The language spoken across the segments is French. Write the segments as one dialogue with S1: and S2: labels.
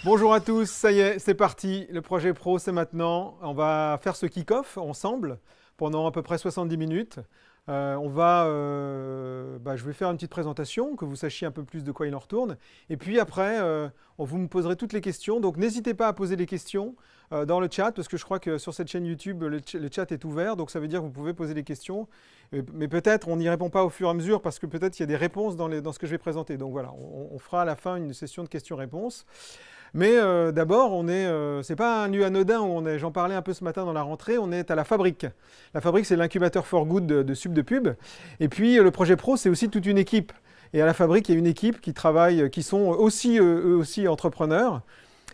S1: Bonjour à tous, ça y est, c'est parti. Le projet pro, c'est maintenant. On va faire ce kick-off ensemble pendant à peu près 70 minutes. Je vais faire une petite présentation, que vous sachiez un peu plus de quoi il en retourne. Et puis après, vous me poserez toutes les questions. Donc n'hésitez pas à poser les questions dans le chat, parce que je crois que sur cette chaîne YouTube, le chat est ouvert. Donc ça veut dire que vous pouvez poser des questions. Mais peut-être on n'y répond pas au fur et à mesure, parce que peut-être il y a des réponses dans ce que je vais présenter. Donc voilà, on fera à la fin une session de questions-réponses. Mais d'abord, c'est pas un lieu anodin où on est. J'en parlais un peu ce matin dans la rentrée. On est à la Fabrique. La Fabrique, c'est l'incubateur for good de Sub de Pub. Et puis le projet pro, c'est aussi toute une équipe. Et à la Fabrique, il y a une équipe qui travaille, qui sont aussi eux aussi entrepreneurs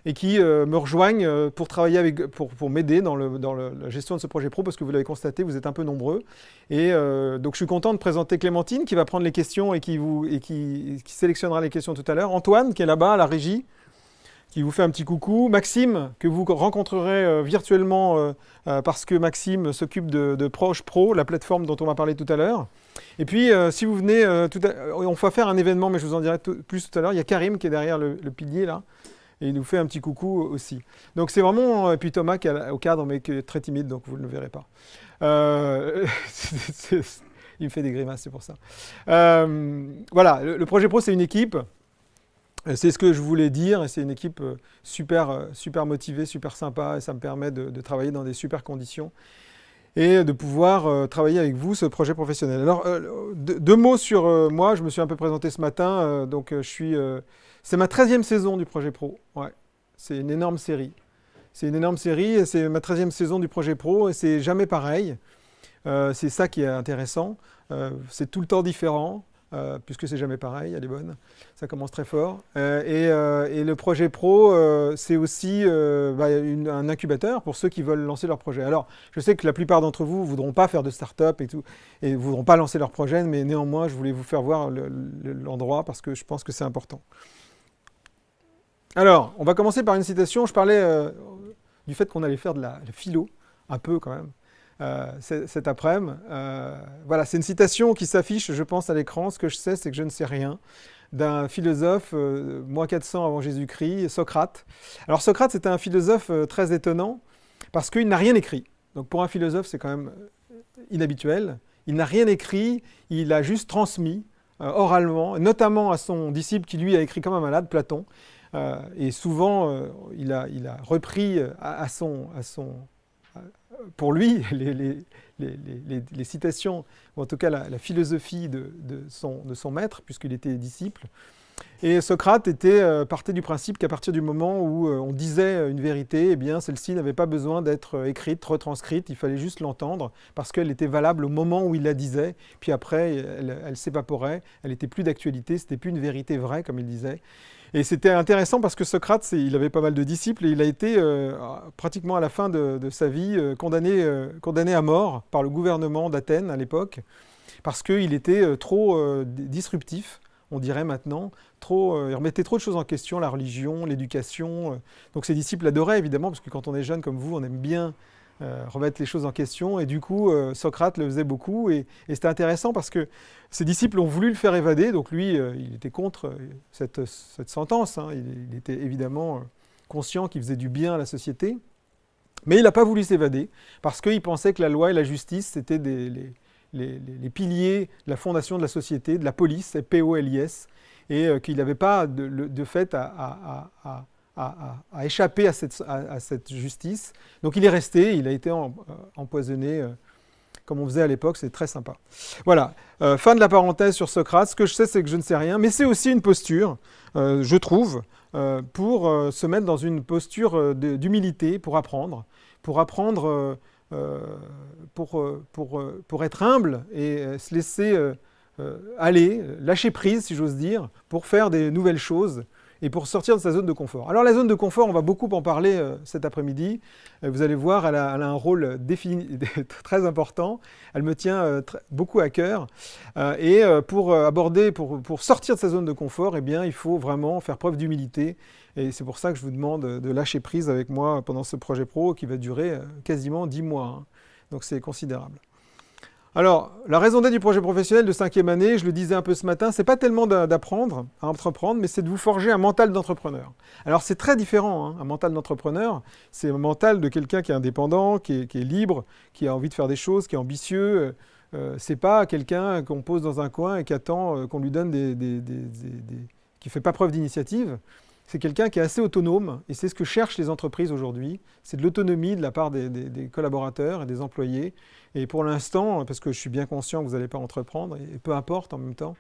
S1: et qui me rejoignent pour travailler pour m'aider dans la gestion de ce projet pro, parce que vous l'avez constaté, vous êtes un peu nombreux. Et donc je suis content de présenter Clémentine qui va prendre les questions et qui sélectionnera les questions tout à l'heure. Antoine qui est là-bas à la régie, qui vous fait un petit coucou. Maxime, que vous rencontrerez virtuellement parce que Maxime s'occupe de Proche Pro, la plateforme dont on va parler tout à l'heure. Et puis, si vous venez, on va faire un événement, mais je vous en dirai plus tout à l'heure. Il y a Karim qui est derrière le pilier, là, et il nous fait un petit coucou aussi. Donc, c'est vraiment... Et puis Thomas qui est au cadre, mais qui est très timide, donc vous ne le verrez pas. Il me fait des grimaces, c'est pour ça. Voilà, le projet pro, c'est une équipe. C'est ce que je voulais dire, et c'est une équipe super motivée, super sympa, et ça me permet de travailler dans des super conditions et de pouvoir travailler avec vous ce projet professionnel. Alors, deux mots sur moi, je me suis un peu présenté ce matin, c'est ma 13e saison du projet pro. Ouais. C'est une énorme série. C'est une énorme série, et c'est ma 13e saison du projet pro, et c'est jamais pareil. C'est ça qui est intéressant. C'est tout le temps différent. Puisque c'est jamais pareil, elle est bonne, ça commence très fort. Et le projet pro, c'est aussi un incubateur pour ceux qui veulent lancer leur projet. Alors, je sais que la plupart d'entre vous ne voudront pas faire de start-up et tout, et ne voudront pas lancer leur projet, mais néanmoins, je voulais vous faire voir l'endroit parce que je pense que c'est important. Alors, on va commencer par une citation. Je parlais du fait qu'on allait faire de la philo, un peu quand même. Cet après-midi. Voilà, c'est une citation qui s'affiche, je pense, à l'écran. Ce que je sais, c'est que je ne sais rien, d'un philosophe, moins 400 avant Jésus-Christ, Socrate. Alors Socrate, c'était un philosophe très étonnant, parce qu'il n'a rien écrit. Donc pour un philosophe, c'est quand même inhabituel. Il n'a rien écrit, il a juste transmis oralement, notamment à son disciple qui, lui, a écrit comme un malade, Platon. Et souvent, il a repris pour lui, les citations, ou en tout cas la philosophie de son maître, puisqu'il était disciple. Et Socrate partait du principe qu'à partir du moment où on disait une vérité, eh bien celle-ci n'avait pas besoin d'être écrite, retranscrite, il fallait juste l'entendre, parce qu'elle était valable au moment où il la disait, puis après elle s'évaporait, elle n'était plus d'actualité, c'était plus une vérité vraie, comme il disait. Et c'était intéressant parce que Socrate, il avait pas mal de disciples et il a été pratiquement à la fin de sa vie condamné à mort par le gouvernement d'Athènes à l'époque parce qu'il était trop disruptif, on dirait maintenant, il remettait trop de choses en question, la religion, l'éducation. Donc ses disciples l'adoraient évidemment parce que quand on est jeune comme vous, on aime bien remettre les choses en question. Et du coup, Socrate le faisait beaucoup. Et c'était intéressant parce que ses disciples ont voulu le faire évader. Donc lui, il était contre cette sentence. Hein. Il était évidemment conscient qu'il faisait du bien à la société. Mais il n'a pas voulu s'évader parce qu'il pensait que la loi et la justice, c'était les piliers de la fondation de la société, de la police, P-O-L-I-S, et qu'il n'avait pas de fait à échapper à cette justice. Donc il est resté, il a été empoisonné comme on faisait à l'époque, c'est très sympa. Voilà, fin de la parenthèse sur Socrate. Ce que je sais, c'est que je ne sais rien, mais c'est aussi une posture, je trouve, pour se mettre dans une posture d'humilité, pour apprendre pour être humble et se laisser aller, lâcher prise, si j'ose dire, pour faire des nouvelles choses et pour sortir de sa zone de confort. Alors la zone de confort, on va beaucoup en parler cet après-midi. Vous allez voir, elle a un rôle très important. Elle me tient beaucoup à cœur. Pour sortir de sa zone de confort, eh bien, il faut vraiment faire preuve d'humilité. Et c'est pour ça que je vous demande de lâcher prise avec moi pendant ce projet pro qui va durer quasiment 10 mois. Hein. Donc c'est considérable. Alors, la raison d'être du projet professionnel de 5e année, je le disais un peu ce matin, c'est pas tellement d'apprendre à entreprendre, mais c'est de vous forger un mental d'entrepreneur. Alors, c'est très différent, hein. Un mental d'entrepreneur, c'est un mental de quelqu'un qui est indépendant, qui est libre, qui a envie de faire des choses, qui est ambitieux. C'est pas quelqu'un qu'on pose dans un coin et qui attend qu'on lui donne qui fait pas preuve d'initiative. C'est quelqu'un qui est assez autonome, et c'est ce que cherchent les entreprises aujourd'hui. C'est de l'autonomie de la part des collaborateurs et des employés. Et pour l'instant, parce que je suis bien conscient que vous n'allez pas entreprendre, et peu importe en même temps,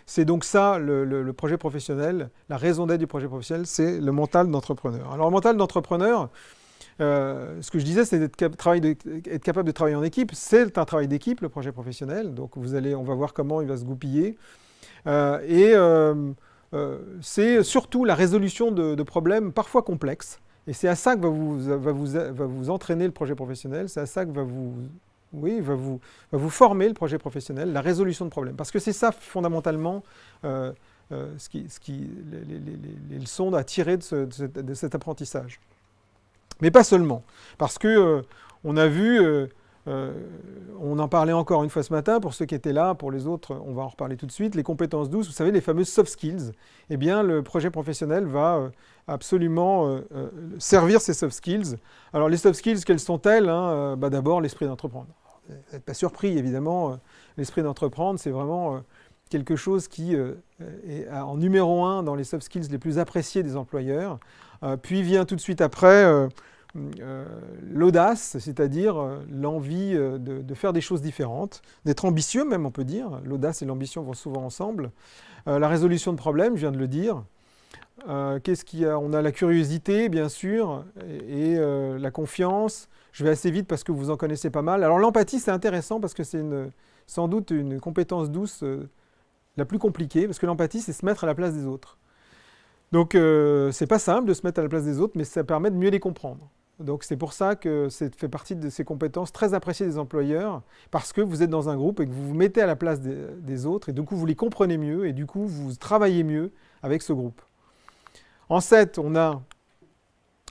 S1: c'est donc ça le projet professionnel, la raison d'être du projet professionnel, c'est le mental d'entrepreneur. Alors le mental d'entrepreneur, ce que je disais, c'est être capable de travailler en équipe. C'est un travail d'équipe, le projet professionnel. Donc on va voir comment il va se goupiller. C'est surtout la résolution de problèmes parfois complexes. Et c'est à ça que va vous entraîner le projet professionnel. C'est à ça que va vous former le projet professionnel, la résolution de problèmes. Parce que c'est ça, fondamentalement, les leçons à tirer de cet apprentissage. Mais pas seulement. Parce que on a vu, on en parlait encore une fois ce matin, pour ceux qui étaient là, pour les autres, on va en reparler tout de suite, les compétences douces, vous savez, les fameuses soft skills. Eh bien, le projet professionnel va absolument servir ces soft skills. Alors, les soft skills, quelles sont-elles, hein? D'abord, l'esprit d'entreprendre. Vous n'êtes pas surpris, évidemment, l'esprit d'entreprendre, c'est vraiment quelque chose qui est en numéro 1 dans les soft skills les plus appréciés des employeurs. Puis vient tout de suite après l'audace, c'est-à-dire l'envie de faire des choses différentes, d'être ambitieux même, on peut dire. L'audace et l'ambition vont souvent ensemble. La résolution de problèmes, je viens de le dire. Qu'est-ce qu'il y a? On a la curiosité, bien sûr, et la confiance. Je vais assez vite parce que vous en connaissez pas mal. Alors l'empathie, c'est intéressant parce que c'est sans doute une compétence douce la plus compliquée, parce que l'empathie, c'est se mettre à la place des autres. Donc, c'est pas simple de se mettre à la place des autres, mais ça permet de mieux les comprendre. Donc, c'est pour ça que ça fait partie de ces compétences très appréciées des employeurs, parce que vous êtes dans un groupe et que vous vous mettez à la place des autres, et du coup, vous les comprenez mieux, et du coup, vous travaillez mieux avec ce groupe. En 7, on a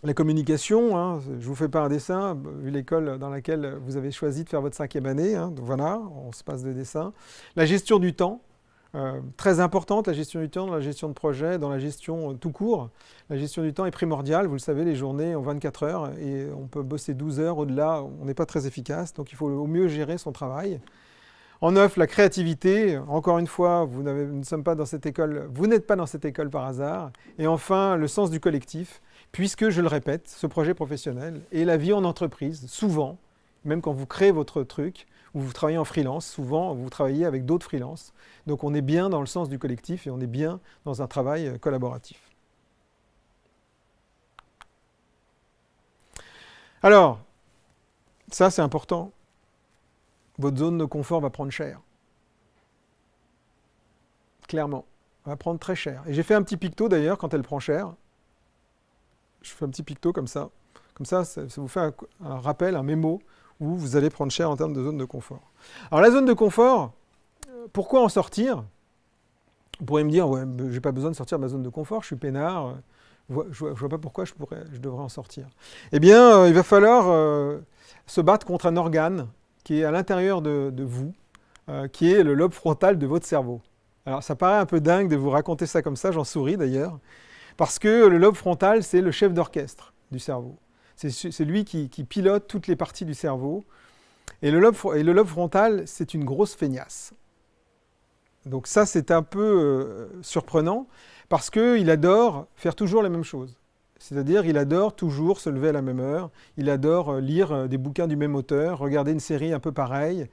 S1: la communication. Hein. Je ne vous fais pas un dessin, vu l'école dans laquelle vous avez choisi de faire votre 5e année. Hein. Donc voilà, on se passe de dessin. La gestion du temps. Très importante, la gestion du temps, dans la gestion de projet, dans la gestion tout court. La gestion du temps est primordiale. Vous le savez, les journées ont 24 heures et on peut bosser 12 heures. Au-delà, on n'est pas très efficace. Donc il faut au mieux gérer son travail. En 9, la créativité. Encore une fois, vous ne sommes pas dans cette école, vous n'êtes pas dans cette école par hasard. Et enfin, le sens du collectif, puisque, je le répète, ce projet professionnel et la vie en entreprise, souvent, même quand vous créez votre truc, ou vous travaillez en freelance, souvent vous travaillez avec d'autres freelances. Donc on est bien dans le sens du collectif et on est bien dans un travail collaboratif. Alors, ça c'est important. Votre zone de confort va prendre cher. Clairement, elle va prendre très cher. Et j'ai fait un petit picto d'ailleurs quand elle prend cher. Je fais un petit picto comme ça. Comme ça vous fait un rappel, un mémo, où vous allez prendre cher en termes de zone de confort. Alors la zone de confort, pourquoi en sortir? Vous pourriez me dire, ouais, j'ai pas besoin de sortir de ma zone de confort, je suis peinard, je vois pas pourquoi je devrais en sortir. Eh bien, il va falloir se battre contre un organe qui est à l'intérieur de vous, qui est le lobe frontal de votre cerveau. Alors ça paraît un peu dingue de vous raconter ça comme ça, j'en souris d'ailleurs, parce que le lobe frontal, c'est le chef d'orchestre du cerveau. C'est lui qui pilote toutes les parties du cerveau. Et le lobe frontal, c'est une grosse feignasse. Donc ça, c'est un peu surprenant, parce qu'il adore faire toujours la même chose. C'est-à-dire, il adore toujours se lever à la même heure, il adore lire des bouquins du même auteur, regarder une série un peu pareille.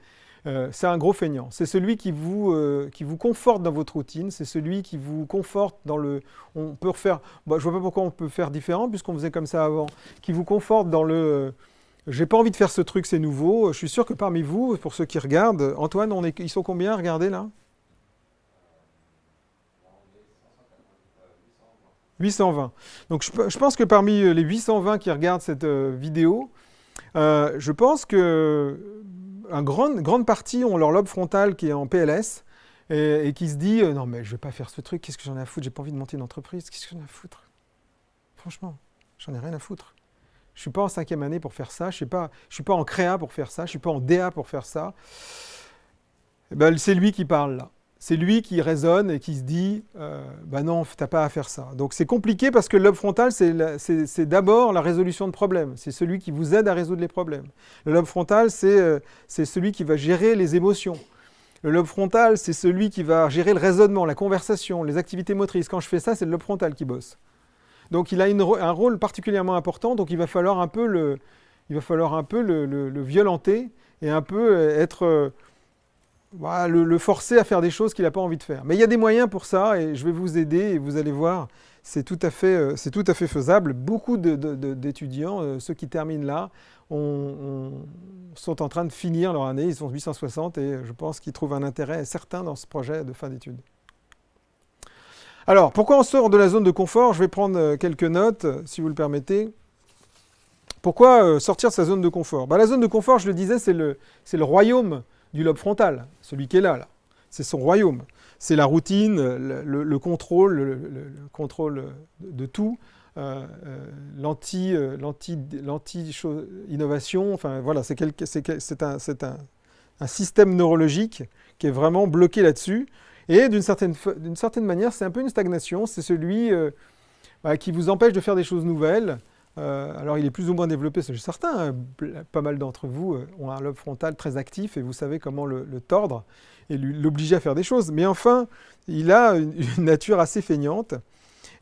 S1: C'est un gros feignant. C'est celui qui vous conforte dans votre routine, c'est celui qui vous conforte dans le... On peut refaire... je ne vois pas pourquoi on peut faire différent, puisqu'on faisait comme ça avant. Qui vous conforte dans le... j'ai pas envie de faire ce truc, c'est nouveau. Je suis sûr que parmi vous, pour ceux qui regardent, Antoine, ils sont combien? Regardez là. 820. Donc je pense que parmi les 820 qui regardent cette vidéo, je pense que grande partie ont leur lobe frontal qui est en PLS et qui se dit non mais je vais pas faire ce truc, qu'est-ce que j'en ai à foutre, j'ai pas envie de monter une entreprise, qu'est-ce que j'en ai à foutre? Franchement, j'en ai rien à foutre. Je suis pas en 5e année pour faire ça, je suis pas en créa pour faire ça, je suis pas en DA pour faire ça. Eh ben, c'est lui qui parle là. C'est lui qui raisonne et qui se dit bah non, t'as pas à faire ça. Donc c'est compliqué parce que le lobe frontal, c'est d'abord la résolution de problèmes. C'est celui qui vous aide à résoudre les problèmes. Le lobe frontal, c'est celui qui va gérer les émotions. Le lobe frontal, c'est celui qui va gérer le raisonnement, la conversation, les activités motrices. Quand je fais ça, c'est le lobe frontal qui bosse. Donc il a un rôle particulièrement important, donc il va falloir un peu le violenter et un peu être... voilà, le forcer à faire des choses qu'il n'a pas envie de faire. Mais il y a des moyens pour ça, et je vais vous aider, et vous allez voir, c'est tout à fait faisable. Beaucoup d'étudiants, ceux qui terminent là, sont en train de finir leur année, ils sont 860, et je pense qu'ils trouvent un intérêt certain dans ce projet de fin d'études. Alors, pourquoi on sort de la zone de confort? Je vais prendre quelques notes, si vous le permettez. Pourquoi sortir de sa zone de confort? La zone de confort, je le disais, c'est le royaume du lobe frontal, celui qui est là. C'est son royaume. C'est la routine, le contrôle, le contrôle de tout, l'anti-innovation. Enfin, voilà, c'est un système neurologique qui est vraiment bloqué là-dessus. Et d'une certaine manière, c'est un peu une stagnation. C'est celui qui vous empêche de faire des choses nouvelles. Alors, il est plus ou moins développé, c'est certain. Pas mal d'entre vous ont un lobe frontal très actif et vous savez comment le tordre et l'obliger à faire des choses. Mais enfin, il a une nature assez feignante.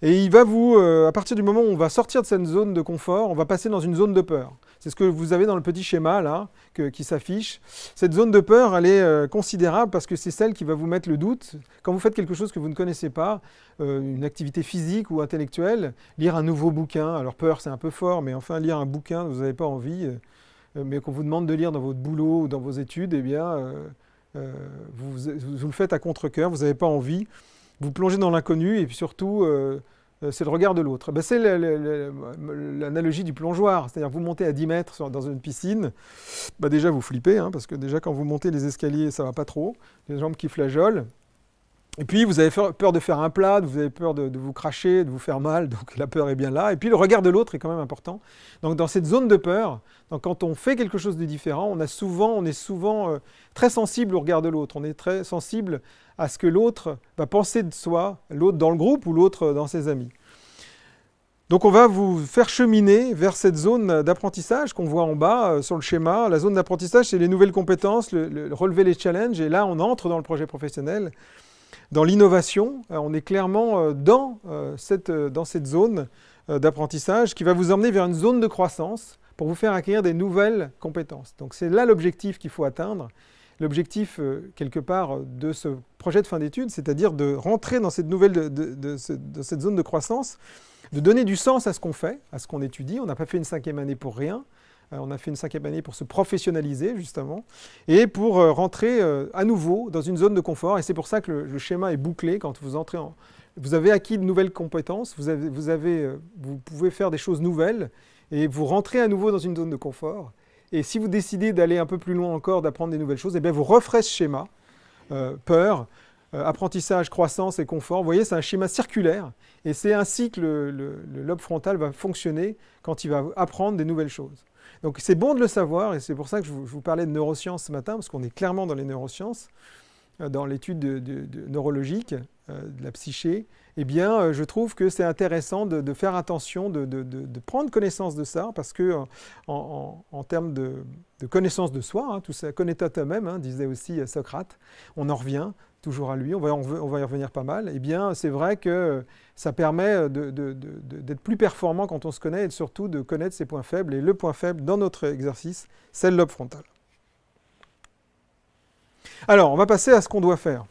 S1: Et il va à partir du moment où on va sortir de cette zone de confort, on va passer dans une zone de peur. C'est ce que vous avez dans le petit schéma là, qui s'affiche. Cette zone de peur, elle est considérable parce que c'est celle qui va vous mettre le doute. Quand vous faites quelque chose que vous ne connaissez pas, une activité physique ou intellectuelle, lire un nouveau bouquin, alors peur c'est un peu fort, mais enfin lire un bouquin vous n'avez pas envie, mais qu'on vous demande de lire dans votre boulot ou dans vos études, eh bien vous le faites à contre-cœur, vous n'avez pas envie, vous plongez dans l'inconnu et puis surtout... c'est le regard de l'autre. C'est l'analogie du plongeoir, c'est-à-dire vous montez à 10 mètres dans une piscine, déjà vous flippez, hein, parce que déjà quand vous montez les escaliers, ça va pas trop, les jambes qui flageolent, et puis vous avez peur de faire un plat, vous avez peur de vous cracher, de vous faire mal, donc la peur est bien là, et puis le regard de l'autre est quand même important. Donc dans cette zone de peur, quand on fait quelque chose de différent, on est souvent très sensible au regard de l'autre, on est très sensible à ce que l'autre va penser de soi, l'autre dans le groupe ou l'autre dans ses amis. Donc on va vous faire cheminer vers cette zone d'apprentissage qu'on voit en bas sur le schéma. La zone d'apprentissage, c'est les nouvelles compétences, relever les challenges, et là on entre dans le projet professionnel, dans l'innovation. On est clairement dans cette zone d'apprentissage qui va vous emmener vers une zone de croissance pour vous faire acquérir des nouvelles compétences. Donc c'est là l'objectif qu'il faut atteindre. L'objectif, quelque part, de ce projet de fin d'études, c'est-à-dire de rentrer dans cette cette zone de croissance, de donner du sens à ce qu'on fait, à ce qu'on étudie. On n'a pas fait une 5e année pour rien. On a fait une 5e année pour se professionnaliser, justement, et pour rentrer à nouveau dans une zone de confort. Et c'est pour ça que le schéma est bouclé. Quand vous entrez vous avez acquis de nouvelles compétences, vous pouvez faire des choses nouvelles, et vous rentrez à nouveau dans une zone de confort. Et si vous décidez d'aller un peu plus loin encore, d'apprendre des nouvelles choses, eh bien vous referez ce schéma, peur, apprentissage, croissance et confort. Vous voyez, c'est un schéma circulaire, et c'est ainsi que le lobe frontal va fonctionner quand il va apprendre des nouvelles choses. Donc c'est bon de le savoir, et c'est pour ça que je vous parlais de neurosciences ce matin, parce qu'on est clairement dans les neurosciences, dans l'étude neurologique, de la psyché. Eh bien, je trouve que c'est intéressant de faire attention, de prendre connaissance de ça, parce que en termes de connaissance de soi, hein, tout ça, connais-toi toi-même, hein, disait aussi Socrate, on en revient toujours à lui, on va y revenir pas mal. Eh bien, c'est vrai que ça permet d'être plus performant quand on se connaît, et surtout de connaître ses points faibles. Et le point faible dans notre exercice, c'est le lobe frontal. Alors, on va passer à ce qu'on doit faire.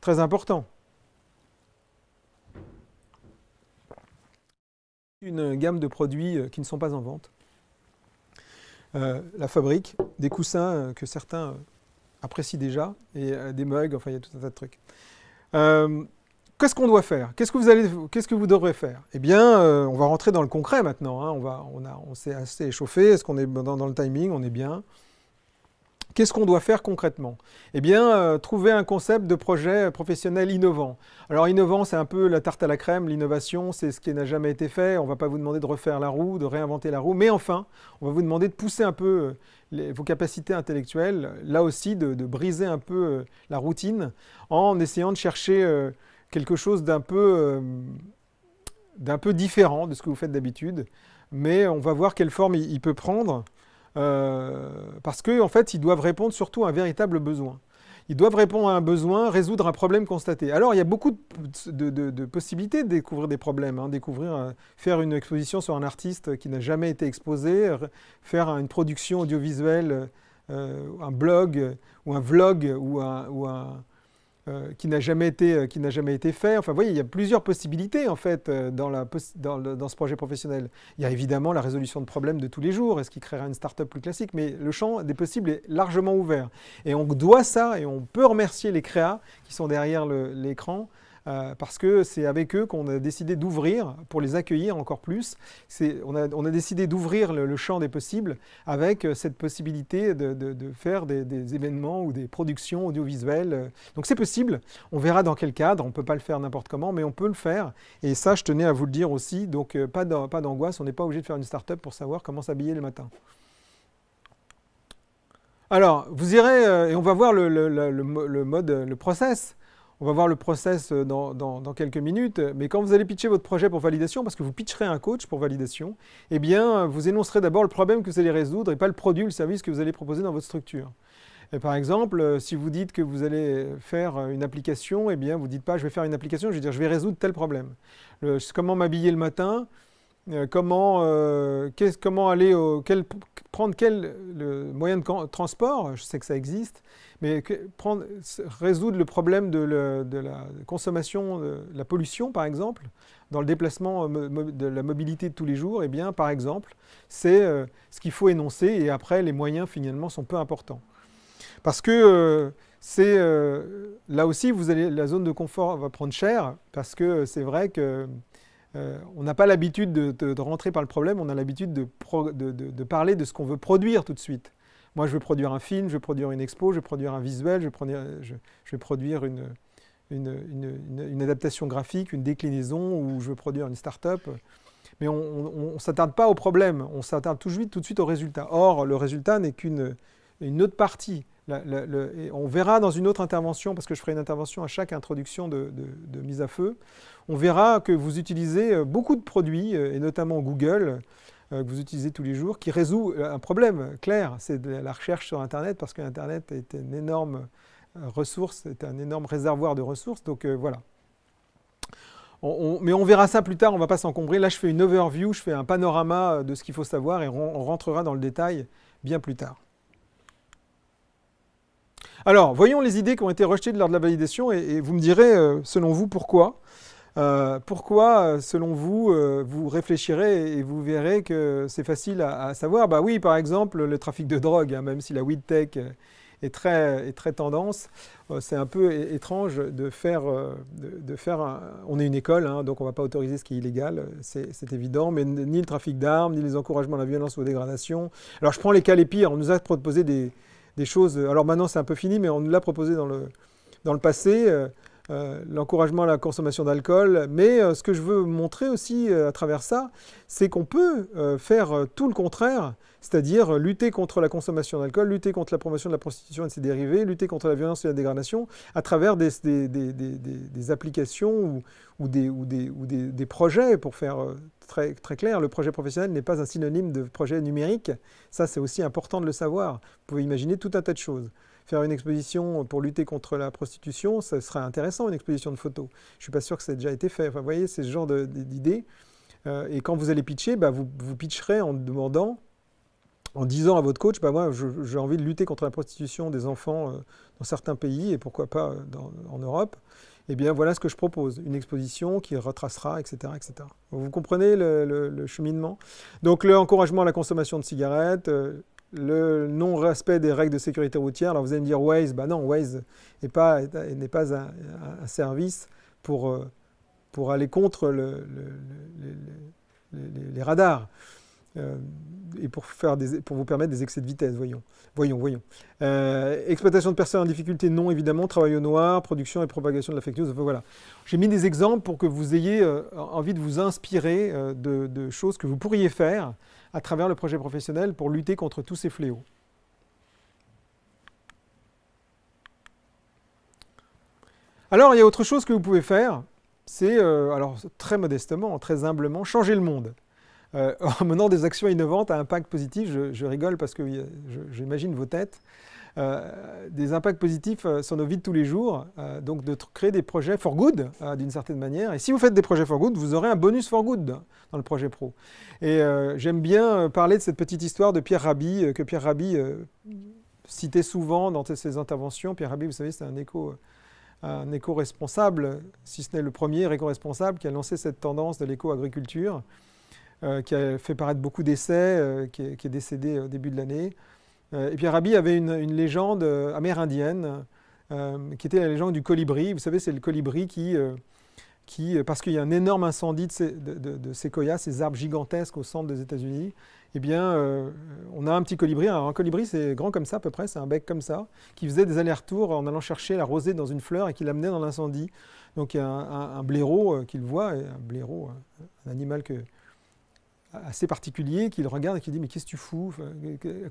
S1: Très important. Une gamme de produits qui ne sont pas en vente. La fabrique, des coussins que certains apprécient déjà, et des mugs, enfin il y a tout un tas de trucs. Qu'est-ce qu'on doit faire? Qu'est-ce que vous devrez faire? Eh bien, on va rentrer dans le concret maintenant. Hein. On s'est assez échauffé. Est-ce qu'on est dans le timing? On est bien. Qu'est-ce qu'on doit faire concrètement? Eh bien, trouver un concept de projet professionnel innovant. Alors, innovant, c'est un peu la tarte à la crème. L'innovation, c'est ce qui n'a jamais été fait. On ne va pas vous demander de refaire la roue, de réinventer la roue. Mais enfin, on va vous demander de pousser un peu vos capacités intellectuelles. Là aussi, de briser un peu la routine en essayant de chercher quelque chose d'un peu différent de ce que vous faites d'habitude. Mais on va voir quelle forme il peut prendre. Parce qu'en fait, ils doivent répondre surtout à un véritable besoin. Ils doivent répondre à un besoin, résoudre un problème constaté. Alors, il y a beaucoup de possibilités de découvrir des problèmes. Hein. Faire une exposition sur un artiste qui n'a jamais été exposé, faire une production audiovisuelle, un blog ou un vlog qui n'a jamais été fait. Enfin, vous voyez, il y a plusieurs possibilités en fait dans ce projet professionnel. Il y a évidemment la résolution de problèmes de tous les jours, est-ce qui créera une start-up plus classique, mais le champ des possibles est largement ouvert. Et on doit ça, et on peut remercier les créas qui sont derrière l'écran, parce que c'est avec eux qu'on a décidé d'ouvrir, pour les accueillir encore plus. On a décidé d'ouvrir le champ des possibles avec cette possibilité de faire des événements ou des productions audiovisuelles. Donc c'est possible, on verra dans quel cadre, on ne peut pas le faire n'importe comment, mais on peut le faire. Et ça, je tenais à vous le dire aussi, donc pas d'angoisse, on n'est pas obligé de faire une start-up pour savoir comment s'habiller le matin. Alors, vous irez, et on va voir le process. On va voir le process dans quelques minutes, mais quand vous allez pitcher votre projet pour validation, parce que vous pitcherez un coach pour validation, eh bien, vous énoncerez d'abord le problème que vous allez résoudre et pas le produit ou le service que vous allez proposer dans votre structure. Et par exemple, si vous dites que vous allez faire une application, eh bien, vous ne dites pas « je vais faire une application », je vais dire « je vais résoudre tel problème ». Comment m'habiller le matin, comment aller prendre quel moyen de transport, je sais que ça existe, mais résoudre le problème de la consommation, de la pollution par exemple, dans le déplacement de la mobilité de tous les jours, eh bien par exemple, c'est ce qu'il faut énoncer et après les moyens finalement sont peu importants. Parce que là aussi, la zone de confort va prendre cher, parce que c'est vrai que on n'a pas l'habitude de rentrer par le problème, on a l'habitude de parler de ce qu'on veut produire tout de suite. Moi, je veux produire un film, je veux produire une expo, je veux produire un visuel, je veux produire une adaptation graphique, une déclinaison, ou je veux produire une start-up. Mais on ne s'attarde pas au problème, on s'attarde tout de suite au résultat. Or, le résultat n'est qu'une autre partie. On verra dans une autre intervention, parce que je ferai une intervention à chaque introduction de mise à feu, on verra que vous utilisez beaucoup de produits, et notamment Google, que vous utilisez tous les jours, qui résout un problème clair. C'est la recherche sur Internet, parce que Internet est une énorme ressource, est un énorme réservoir de ressources. Donc voilà. Mais on verra ça plus tard, on ne va pas s'encombrer. Là, je fais une overview, je fais un panorama de ce qu'il faut savoir, et on rentrera dans le détail bien plus tard. Alors, voyons les idées qui ont été rejetées lors de la validation, et vous me direz, selon vous, pourquoi. Pourquoi, selon vous, vous réfléchirez et vous verrez que c'est facile à savoir. Bah oui, par exemple, le trafic de drogue, hein, même si la weed tech est très tendance, c'est un peu étrange de faire on est une école, hein, donc on ne va pas autoriser ce qui est illégal, c'est évident, mais ni le trafic d'armes, ni les encouragements à la violence ou aux dégradations. Alors je prends les cas les pires, on nous a proposé des choses, alors maintenant c'est un peu fini, mais on nous l'a proposé dans le passé, l'encouragement à la consommation d'alcool. Mais ce que je veux montrer aussi à travers ça, c'est qu'on peut faire tout le contraire, c'est-à-dire lutter contre la consommation d'alcool, lutter contre la promotion de la prostitution et de ses dérivés, lutter contre la violence et la dégradation, à travers des applications ou des projets, pour faire très clair. Le projet professionnel n'est pas un synonyme de projet numérique. Ça, c'est aussi important de le savoir. Vous pouvez imaginer tout un tas de choses. Faire une exposition pour lutter contre la prostitution, ça serait intéressant, une exposition de photos. Je ne suis pas sûr que ça ait déjà été fait. Enfin, vous voyez, c'est ce genre d'idées. Et quand vous allez pitcher, bah, vous pitcherez en disant à votre coach, bah, moi, j'ai envie de lutter contre la prostitution des enfants dans certains pays, et pourquoi pas en Europe. Eh bien, voilà ce que je propose. Une exposition qui retracera, etc. etc. Vous comprenez le cheminement? Donc, l'encouragement à la consommation de cigarettes, le non-respect des règles de sécurité routière. Alors vous allez me dire Waze, bah non, Waze n'est pas un service pour aller contre les radars. et pour vous permettre des excès de vitesse, voyons. Exploitation de personnes en difficulté, non, évidemment. Travail au noir, production et propagation de la fake news. Enfin, voilà. J'ai mis des exemples pour que vous ayez envie de vous inspirer de choses que vous pourriez faire à travers le projet professionnel pour lutter contre tous ces fléaux. Alors, il y a autre chose que vous pouvez faire, c'est, alors très modestement, très humblement, changer le monde. En menant des actions innovantes à impact positif, je rigole parce que j'imagine vos têtes, des impacts positifs sur nos vies de tous les jours, donc de créer des projets for good, d'une certaine manière. Et si vous faites des projets for good, vous aurez un bonus for good dans le projet pro. Et j'aime bien parler de cette petite histoire de Pierre Rabhi, que Pierre Rabhi citait souvent dans ses interventions. Pierre Rabhi, vous savez, c'est un éco-responsable, si ce n'est le premier éco-responsable qui a lancé cette tendance de l'éco-agriculture, qui a fait paraître beaucoup d'essais, qui est décédé au début de l'année. Et Pierre Rabhi avait une légende amérindienne, qui était la légende du colibri. Vous savez, c'est le colibri qui parce qu'il y a un énorme incendie de séquoias, ces arbres gigantesques au centre des États-Unis, eh bien, on a un petit colibri. Alors, un colibri, c'est grand comme ça à peu près, c'est un bec comme ça, qui faisait des allers-retours en allant chercher la rosée dans une fleur et qui l'amenait dans l'incendie. Donc, il y a un blaireau qui le voit, et un blaireau, un animal assez particulier, qui le regarde et qui dit « Mais qu'est-ce que tu fous ?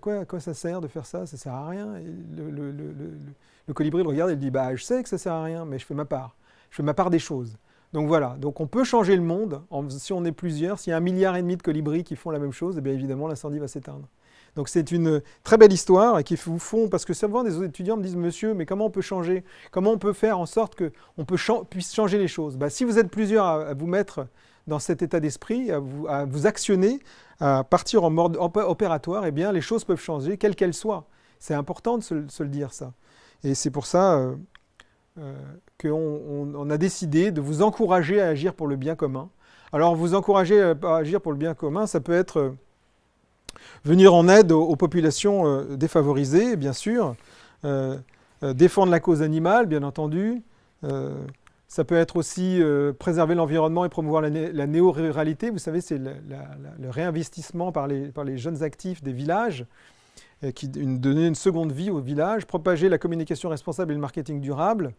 S1: À quoi ça sert de faire ça ? Ça ne sert à rien. » Le colibri le regarde et il dit « Bah, je sais que ça ne sert à rien, mais je fais ma part. Je fais ma part des choses. » Donc voilà, donc on peut changer le monde, si on est plusieurs, s'il y a 1,5 milliard de colibris qui font la même chose, eh bien évidemment l'incendie va s'éteindre. Donc c'est une très belle histoire et qui vous font, parce que souvent des étudiants me disent « Monsieur, mais comment on peut changer ? Comment on peut faire en sorte qu'on puisse changer les choses ?» Si vous êtes plusieurs à vous mettre dans cet état d'esprit, à vous actionner, à partir en mode opératoire, eh bien les choses peuvent changer, quelles qu'elles soient. C'est important de se le dire ça. Et c'est pour ça qu'on a décidé de vous encourager à agir pour le bien commun. Alors, vous encourager à agir pour le bien commun, ça peut être venir en aide aux populations défavorisées, bien sûr, défendre la cause animale, bien entendu. Ça peut être aussi préserver l'environnement et promouvoir la néo-ruralité. Vous savez, c'est le réinvestissement par les jeunes actifs des villages, donner une seconde vie au village, propager la communication responsable et le marketing durable,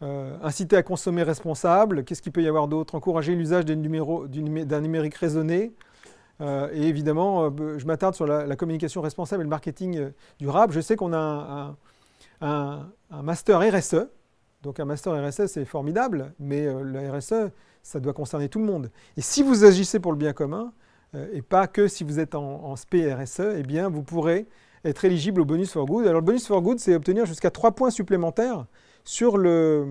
S1: inciter à consommer responsable, qu'est-ce qu'il peut y avoir d'autre ? Encourager l'usage d'un numérique raisonné, et évidemment, je m'attarde sur la communication responsable et le marketing durable. Je sais qu'on a un master RSE, donc un master RSE c'est formidable, mais le RSE, ça doit concerner tout le monde. Et si vous agissez pour le bien commun, et pas que si vous êtes en SP RSE, eh bien vous pourrez être éligible au bonus for good. Alors le bonus for good, c'est obtenir jusqu'à 3 points supplémentaires sur la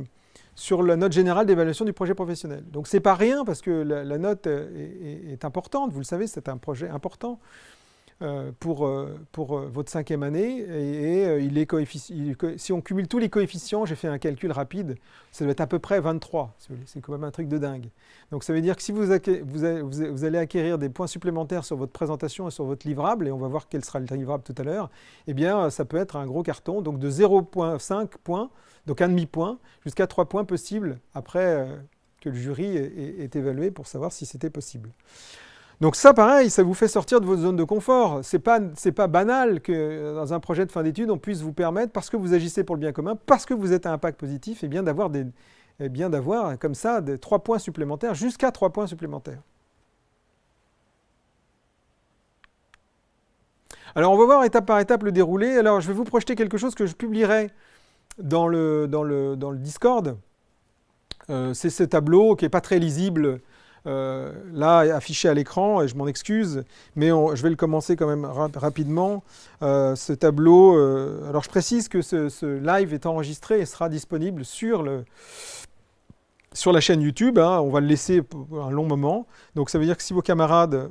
S1: note générale d'évaluation du projet professionnel. Donc c'est pas rien parce que la note est importante, vous le savez, c'est un projet important pour votre 5e année et si on cumule tous les coefficients, j'ai fait un calcul rapide, ça doit être à peu près 23, c'est quand même un truc de dingue. Donc ça veut dire que si vous allez acquérir des points supplémentaires sur votre présentation et sur votre livrable, et on va voir quel sera le livrable tout à l'heure, eh bien ça peut être un gros carton, donc de 0,5 points, donc un demi-point, jusqu'à 3 points possibles après que le jury ait évalué pour savoir si c'était possible. Donc ça, pareil, ça vous fait sortir de votre zone de confort. C'est pas banal que dans un projet de fin d'études, on puisse vous permettre, parce que vous agissez pour le bien commun, parce que vous êtes à impact positif, et bien d'avoir comme ça 3 points supplémentaires, jusqu'à 3 points supplémentaires. Alors on va voir étape par étape le déroulé. Alors je vais vous projeter quelque chose que je publierai dans le Discord. C'est ce tableau qui n'est pas très lisible, là affiché à l'écran, et je m'en excuse, mais je vais le commencer quand même rapidement. Ce tableau, alors je précise que ce live est enregistré et sera disponible sur la chaîne YouTube, hein, on va le laisser pour un long moment. Donc ça veut dire que si vos camarades,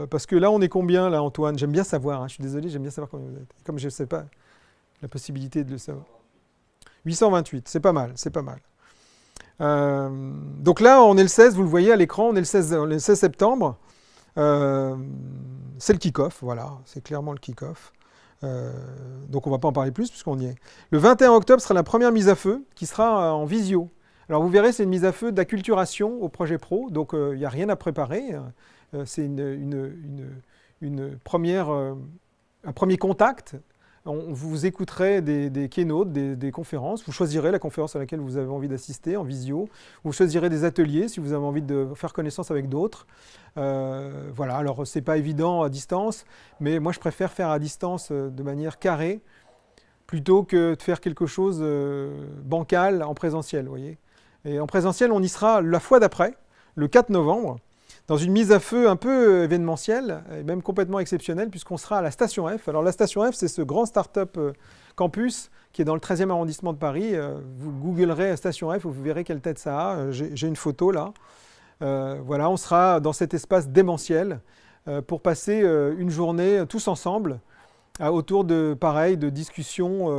S1: parce que là on est combien là Antoine? J'aime bien savoir, hein, je suis désolé, j'aime bien savoir combien vous êtes. Comme je ne sais pas la possibilité de le savoir. 828, c'est pas mal, c'est pas mal. Donc là, on est le 16, vous le voyez à l'écran, on est le 16 septembre. C'est le kick-off, voilà, c'est clairement le kick-off. Donc on ne va pas en parler plus puisqu'on y est. Le 21 octobre sera la première mise à feu qui sera en visio. Alors vous verrez, c'est une mise à feu d'acculturation au projet pro, donc il n'y a rien à préparer. C'est une un premier contact. Vous écouterez des keynotes, des conférences. Vous choisirez la conférence à laquelle vous avez envie d'assister en visio. Vous choisirez des ateliers si vous avez envie de faire connaissance avec d'autres. Voilà, alors c'est pas évident à distance, mais moi je préfère faire à distance de manière carrée plutôt que de faire quelque chose bancal en présentiel, vous voyez. Et en présentiel, on y sera la fois d'après, le 4 novembre, dans une mise à feu un peu événementielle, et même complètement exceptionnelle, puisqu'on sera à la Station F. Alors la Station F, c'est ce grand start-up campus qui est dans le 13e arrondissement de Paris. Vous googlerez Station F, vous verrez quelle tête ça a. J'ai une photo là. Voilà, on sera dans cet espace démentiel pour passer une journée tous ensemble autour de, pareil, de discussions,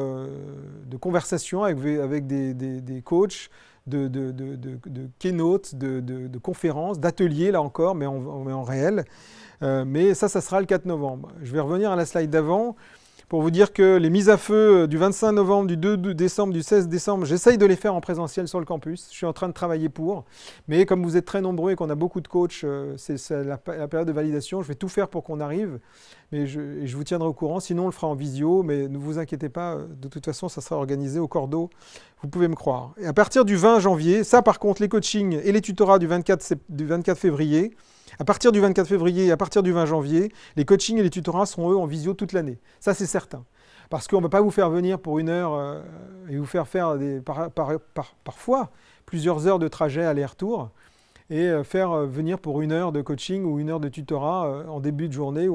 S1: de conversations avec des coachs, de keynotes, de conférences, d'ateliers, là encore, mais en réel. Mais ça sera le 4 novembre. Je vais revenir à la slide d'avant pour vous dire que les mises à feu du 25 novembre, du 2 décembre, du 16 décembre, j'essaye de les faire en présentiel sur le campus. Je suis en train de travailler pour. Mais comme vous êtes très nombreux et qu'on a beaucoup de coachs, c'est la période de validation. Je vais tout faire pour qu'on arrive. Mais je vous tiendrai au courant. Sinon, on le fera en visio. Mais ne vous inquiétez pas. De toute façon, ça sera organisé au cordeau. Vous pouvez me croire. Et à partir du 20 janvier, ça par contre, les coachings et les tutorats du 24 février, à partir du 24 février et à partir du 20 janvier, les coachings et les tutorats seront eux en visio toute l'année. Ça, c'est certain. Parce qu'on ne peut pas vous faire venir pour une heure et vous faire parfois plusieurs heures de trajet aller-retour et faire venir pour une heure de coaching ou une heure de tutorat en début de journée.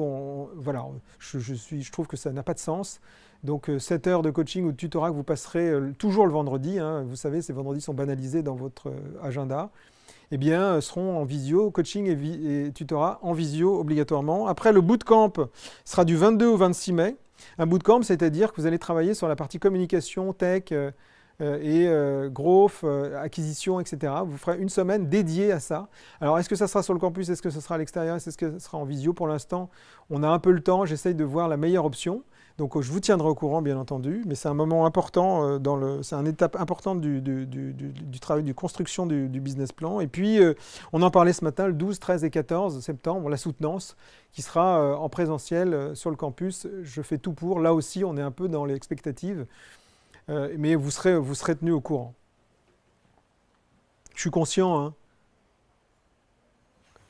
S1: Voilà, je trouve que ça n'a pas de sens. Donc 7 heures de coaching ou de tutorat que vous passerez toujours le vendredi, hein, vous savez, ces vendredis sont banalisés dans votre agenda, eh bien, seront en visio, coaching et tutorat en visio obligatoirement. Après, le bootcamp sera du 22 au 26 mai. Un bootcamp, c'est-à-dire que vous allez travailler sur la partie communication, tech et growth, acquisition, etc. Vous ferez une semaine dédiée à ça. Alors, est-ce que ça sera sur le campus? Est-ce que ça sera à l'extérieur? Est-ce que ça sera en visio? Pour l'instant, on a un peu le temps. J'essaye de voir la meilleure option. Donc, je vous tiendrai au courant, bien entendu, mais c'est un moment important, c'est une étape importante du travail de construction du business plan. Et puis, on en parlait ce matin, le 12, 13 et 14 septembre, la soutenance qui sera en présentiel sur le campus. Je fais tout pour. Là aussi, on est un peu dans l'expectative, mais vous serez tenus au courant. Je suis conscient, hein.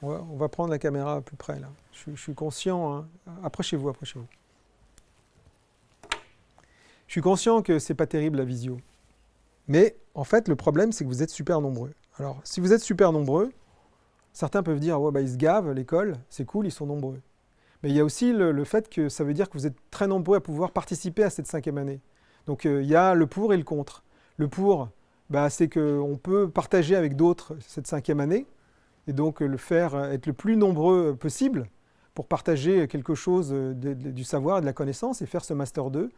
S1: On va prendre la caméra plus près, là. Je suis conscient, hein. Approchez-vous. Je suis conscient que c'est pas terrible la visio. Mais en fait, le problème, c'est que vous êtes super nombreux. Alors, si vous êtes super nombreux, certains peuvent dire « ouais, bah, ils se gavent, l'école, c'est cool, ils sont nombreux ». Mais il y a aussi le fait que ça veut dire que vous êtes très nombreux à pouvoir participer à cette 5e année. Donc, il y a le pour et le contre. Le pour, bah, c'est qu'on peut partager avec d'autres cette 5e année, et donc le faire être le plus nombreux possible pour partager quelque chose du savoir et de la connaissance et faire ce Master 2.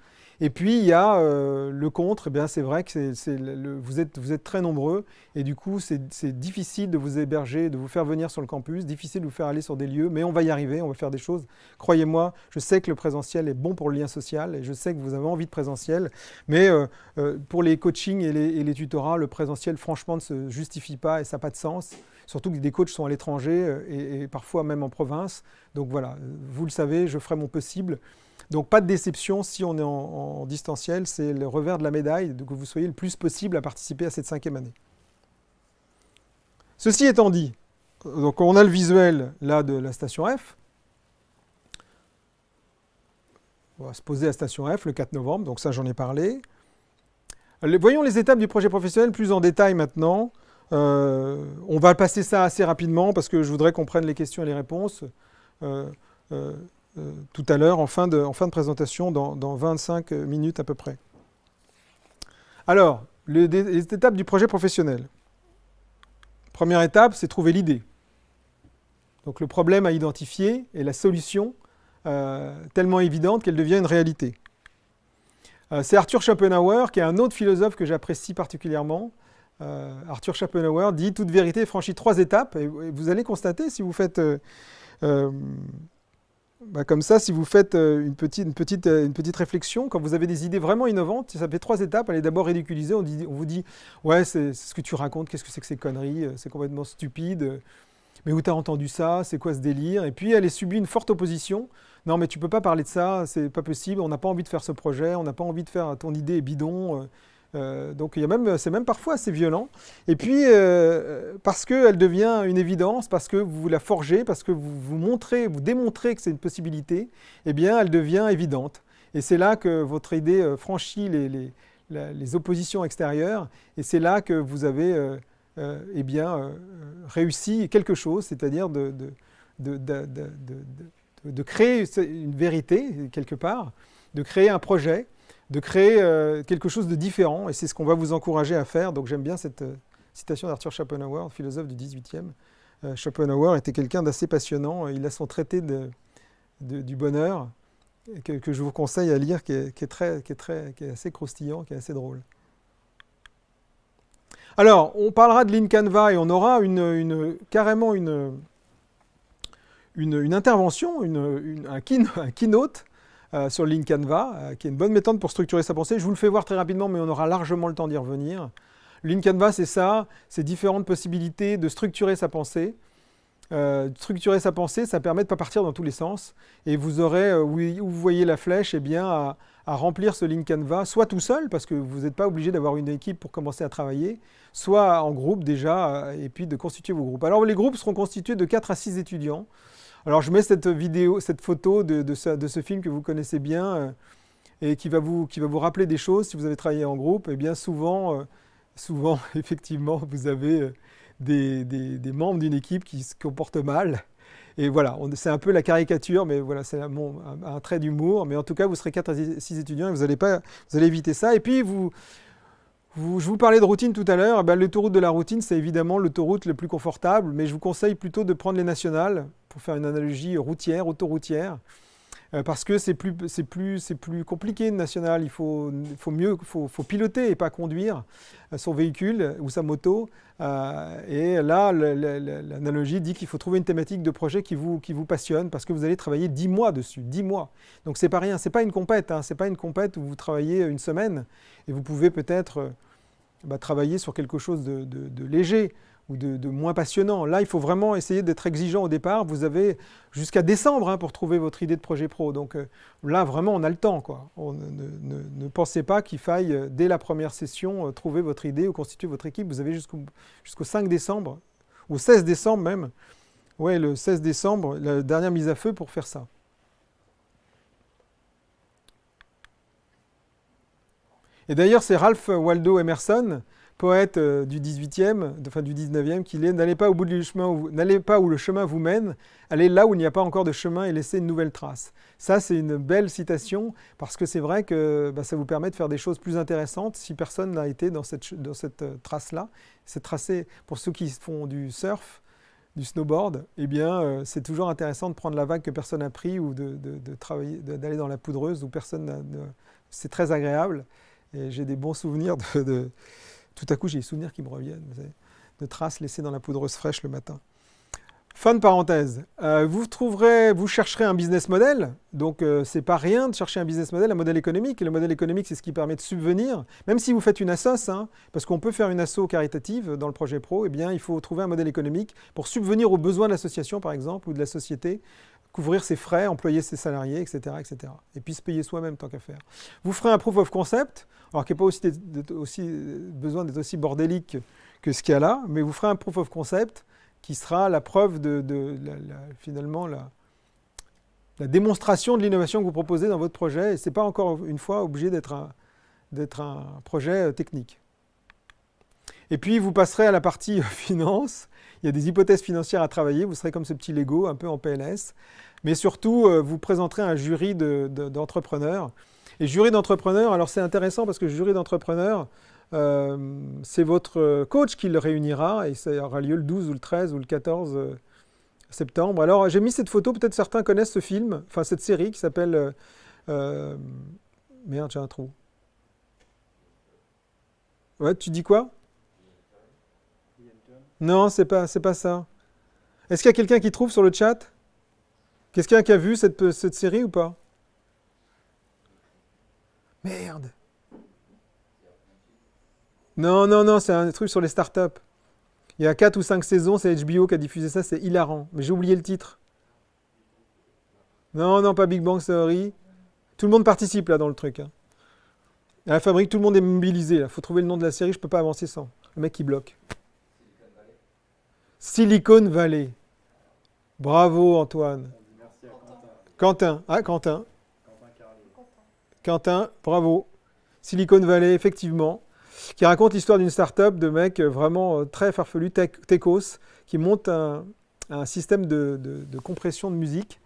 S1: Et puis, il y a le contre. Eh bien, c'est vrai que vous êtes très nombreux et du coup, c'est difficile de vous héberger, de vous faire venir sur le campus, difficile de vous faire aller sur des lieux, mais on va y arriver, on va faire des choses. Croyez-moi, je sais que le présentiel est bon pour le lien social et je sais que vous avez envie de présentiel, mais pour les coachings et les tutorats, le présentiel, franchement, ne se justifie pas et ça n'a pas de sens. Surtout que des coachs sont à l'étranger et parfois même en province. Donc voilà, vous le savez, je ferai mon possible. Donc pas de déception si on est en distanciel, c'est le revers de la médaille, que vous soyez le plus possible à participer à cette 5e année. Ceci étant dit, donc on a le visuel là de la station F. On va se poser à station F le 4 novembre, donc ça j'en ai parlé. Voyons les étapes du projet professionnel plus en détail maintenant. On va passer ça assez rapidement parce que je voudrais qu'on prenne les questions et les réponses tout à l'heure en fin de présentation dans 25 minutes à peu près. Alors, les étapes du projet professionnel. Première étape, c'est trouver l'idée. Donc le problème à identifier et la solution tellement évidente qu'elle devient une réalité. C'est Arthur Schopenhauer, qui est un autre philosophe que j'apprécie particulièrement. Arthur Schopenhauer dit « Toute vérité franchit 3 étapes ». Et vous allez constater, si vous faites comme ça, si vous faites une petite réflexion, quand vous avez des idées vraiment innovantes, ça fait 3 étapes. Elle est d'abord ridiculisée, on vous dit « Ouais, c'est ce que tu racontes, qu'est-ce que c'est que ces conneries, c'est complètement stupide ». mais où tu as entendu ça? C'est quoi ce délire? Et puis elle est subie une forte opposition. Non, mais tu peux pas parler de ça, c'est pas possible, on n'a pas envie de faire ce projet, on n'a pas envie de faire ton idée est bidon. Donc c'est même parfois assez violent. Et puis parce qu'elle devient une évidence, parce que vous la forgez, parce que vous démontrez que c'est une possibilité, eh bien elle devient évidente. Et c'est là que votre idée franchit les oppositions extérieures, et c'est là que vous avez eh bien, réussi quelque chose, c'est-à-dire de, de- de- de créer une vérité quelque part, de créer un projet, de créer quelque chose de différent, et c'est ce qu'on va vous encourager à faire. Donc j'aime bien cette citation d'Arthur Schopenhauer, philosophe du XVIIIe. Schopenhauer était quelqu'un d'assez passionnant, il a son traité du bonheur, que je vous conseille à lire, qui est assez croustillant, qui est assez drôle. Alors, on parlera de Lean Canva et on aura carrément une intervention, un keynote sur Lean Canva, qui est une bonne méthode pour structurer sa pensée. Je vous le fais voir très rapidement, mais on aura largement le temps d'y revenir. Lean Canva, c'est ça, c'est différentes possibilités de structurer sa pensée. Structurer sa pensée, ça permet de ne pas partir dans tous les sens. Et vous aurez, où vous voyez la flèche, eh bien, à remplir ce Lean Canva, soit tout seul, parce que vous n'êtes pas obligé d'avoir une équipe pour commencer à travailler, soit en groupe déjà, et puis de constituer vos groupes. Alors les groupes seront constitués de 4 à 6 étudiants. Alors je mets cette photo de ce film que vous connaissez bien, et qui va vous rappeler des choses si vous avez travaillé en groupe. Et bien souvent, effectivement, vous avez des membres d'une équipe qui se comportent mal. Et voilà, c'est un peu la caricature, mais voilà, c'est un trait d'humour. Mais en tout cas, vous serez 4 à 6 étudiants et vous allez éviter ça. Et puis, je vous parlais de routine tout à l'heure. L'autoroute de la routine, c'est évidemment l'autoroute le plus confortable, mais je vous conseille plutôt de prendre les nationales, pour faire une analogie routière, autoroutière. Parce que c'est plus compliqué une nationale. Il faut piloter et pas conduire son véhicule ou sa moto. Et là, l'analogie dit qu'il faut trouver une thématique de projet qui vous passionne, parce que vous allez travailler 10 mois dessus, 10 mois. Donc c'est pas rien, c'est pas une compète, hein, c'est pas une compète où vous travaillez une semaine et vous pouvez peut-être travailler sur quelque chose de léger ou de moins passionnant. Là, il faut vraiment essayer d'être exigeant au départ. Vous avez jusqu'à décembre pour trouver votre idée de projet pro. Donc là, vraiment, on a le temps, quoi. Ne pensez pas qu'il faille, dès la première session, trouver votre idée ou constituer votre équipe. Vous avez jusqu'au 5 décembre, ou 16 décembre même. Ouais, le 16 décembre, la dernière mise à feu pour faire ça. Et d'ailleurs, c'est Ralph Waldo Emerson, poète du 18e, enfin du 19e, qui dit « N'allez pas au bout du chemin, n'allez pas où le chemin vous mène, allez là où il n'y a pas encore de chemin et laissez une nouvelle trace. » Ça, c'est une belle citation, parce que c'est vrai que ça vous permet de faire des choses plus intéressantes si personne n'a été dans cette trace-là. C'est tracé, pour ceux qui font du surf, du snowboard, eh bien, c'est toujours intéressant de prendre la vague que personne n'a pris ou d'aller dans la poudreuse où personne n'a... C'est très agréable. Et j'ai des bons souvenirs Tout à coup, j'ai des souvenirs qui me reviennent, de traces laissées dans la poudreuse fraîche le matin. Fin de parenthèse. Vous chercherez un business model. Donc, c'est pas rien de chercher un business model, un modèle économique. Et le modèle économique, c'est ce qui permet de subvenir. Même si vous faites une assoce, parce qu'on peut faire une asso caritative dans le projet pro, eh bien, il faut trouver un modèle économique pour subvenir aux besoins de l'association, par exemple, ou de la société, couvrir ses frais, employer ses salariés, etc., etc. Et puis se payer soi-même tant qu'à faire. Vous ferez un proof of concept, alors qui n'est pas besoin d'être aussi bordélique que ce qu'il y a là, mais vous ferez un proof of concept qui sera la preuve finalement la démonstration de l'innovation que vous proposez dans votre projet, et ce n'est pas encore une fois obligé d'être un projet technique. Et puis vous passerez à la partie finance. Il y a des hypothèses financières à travailler, vous serez comme ce petit Lego, un peu en PLS. Mais surtout, vous présenterez un jury d'entrepreneurs. Et jury d'entrepreneurs, alors c'est intéressant parce que jury d'entrepreneurs, c'est votre coach qui le réunira, et ça aura lieu le 12 ou le 13 ou le 14 septembre. Alors j'ai mis cette photo, peut-être certains connaissent ce film, enfin cette série qui s'appelle... Merde, j'ai un trou. Ouais, tu dis quoi? Non, c'est pas ça. Est-ce qu'il y a quelqu'un qui trouve sur le chat? Quelqu'un qui a vu cette série ou pas? Merde. Non, c'est un truc sur les startups. Il y a 4 ou 5 saisons, c'est HBO qui a diffusé ça, c'est hilarant. Mais j'ai oublié le titre. Non, non, pas Big Bang Theory. Tout le monde participe là dans le truc, hein. À la fabrique, tout le monde est mobilisé. Il faut trouver le nom de la série, je ne peux pas avancer sans. Le mec qui bloque. Silicon Valley. Bravo Antoine. Quentin. Ah, Quentin. Quentin, bravo. Silicon Valley, effectivement, qui raconte l'histoire d'une start-up de mecs vraiment très farfelus, techos, qui monte un système de compression de musique.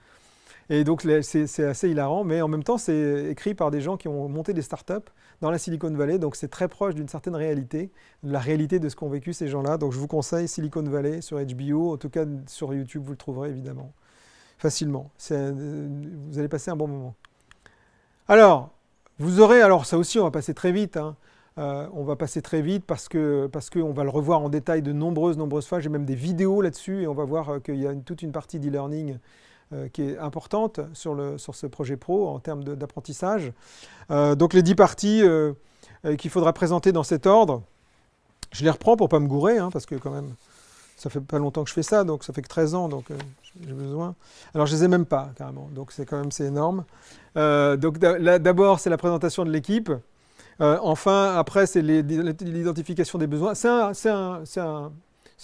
S1: Et donc, c'est assez hilarant, mais en même temps, c'est écrit par des gens qui ont monté des start-up dans la Silicon Valley, donc c'est très proche d'une certaine réalité, de la réalité de ce qu'ont vécu ces gens-là. Donc, je vous conseille Silicon Valley sur HBO, en tout cas sur YouTube, vous le trouverez évidemment, facilement. Vous allez passer un bon moment. Alors, vous aurez, alors ça aussi, on va passer très vite, hein. On va passer très vite parce qu'on va le revoir en détail de nombreuses fois. J'ai même des vidéos là-dessus et on va voir qu'il y a toute une partie d'e-learning qui est importante sur ce projet pro en termes d'apprentissage. Donc les 10 parties qu'il faudra présenter dans cet ordre, je les reprends pour ne pas me gourer, hein, parce que quand même, ça fait pas longtemps que je fais ça, donc ça fait que 13 ans, donc j'ai besoin. Alors je les ai même pas, carrément, donc c'est énorme. Donc d'abord, c'est la présentation de l'équipe. Enfin, après, c'est l'identification des besoins. C'est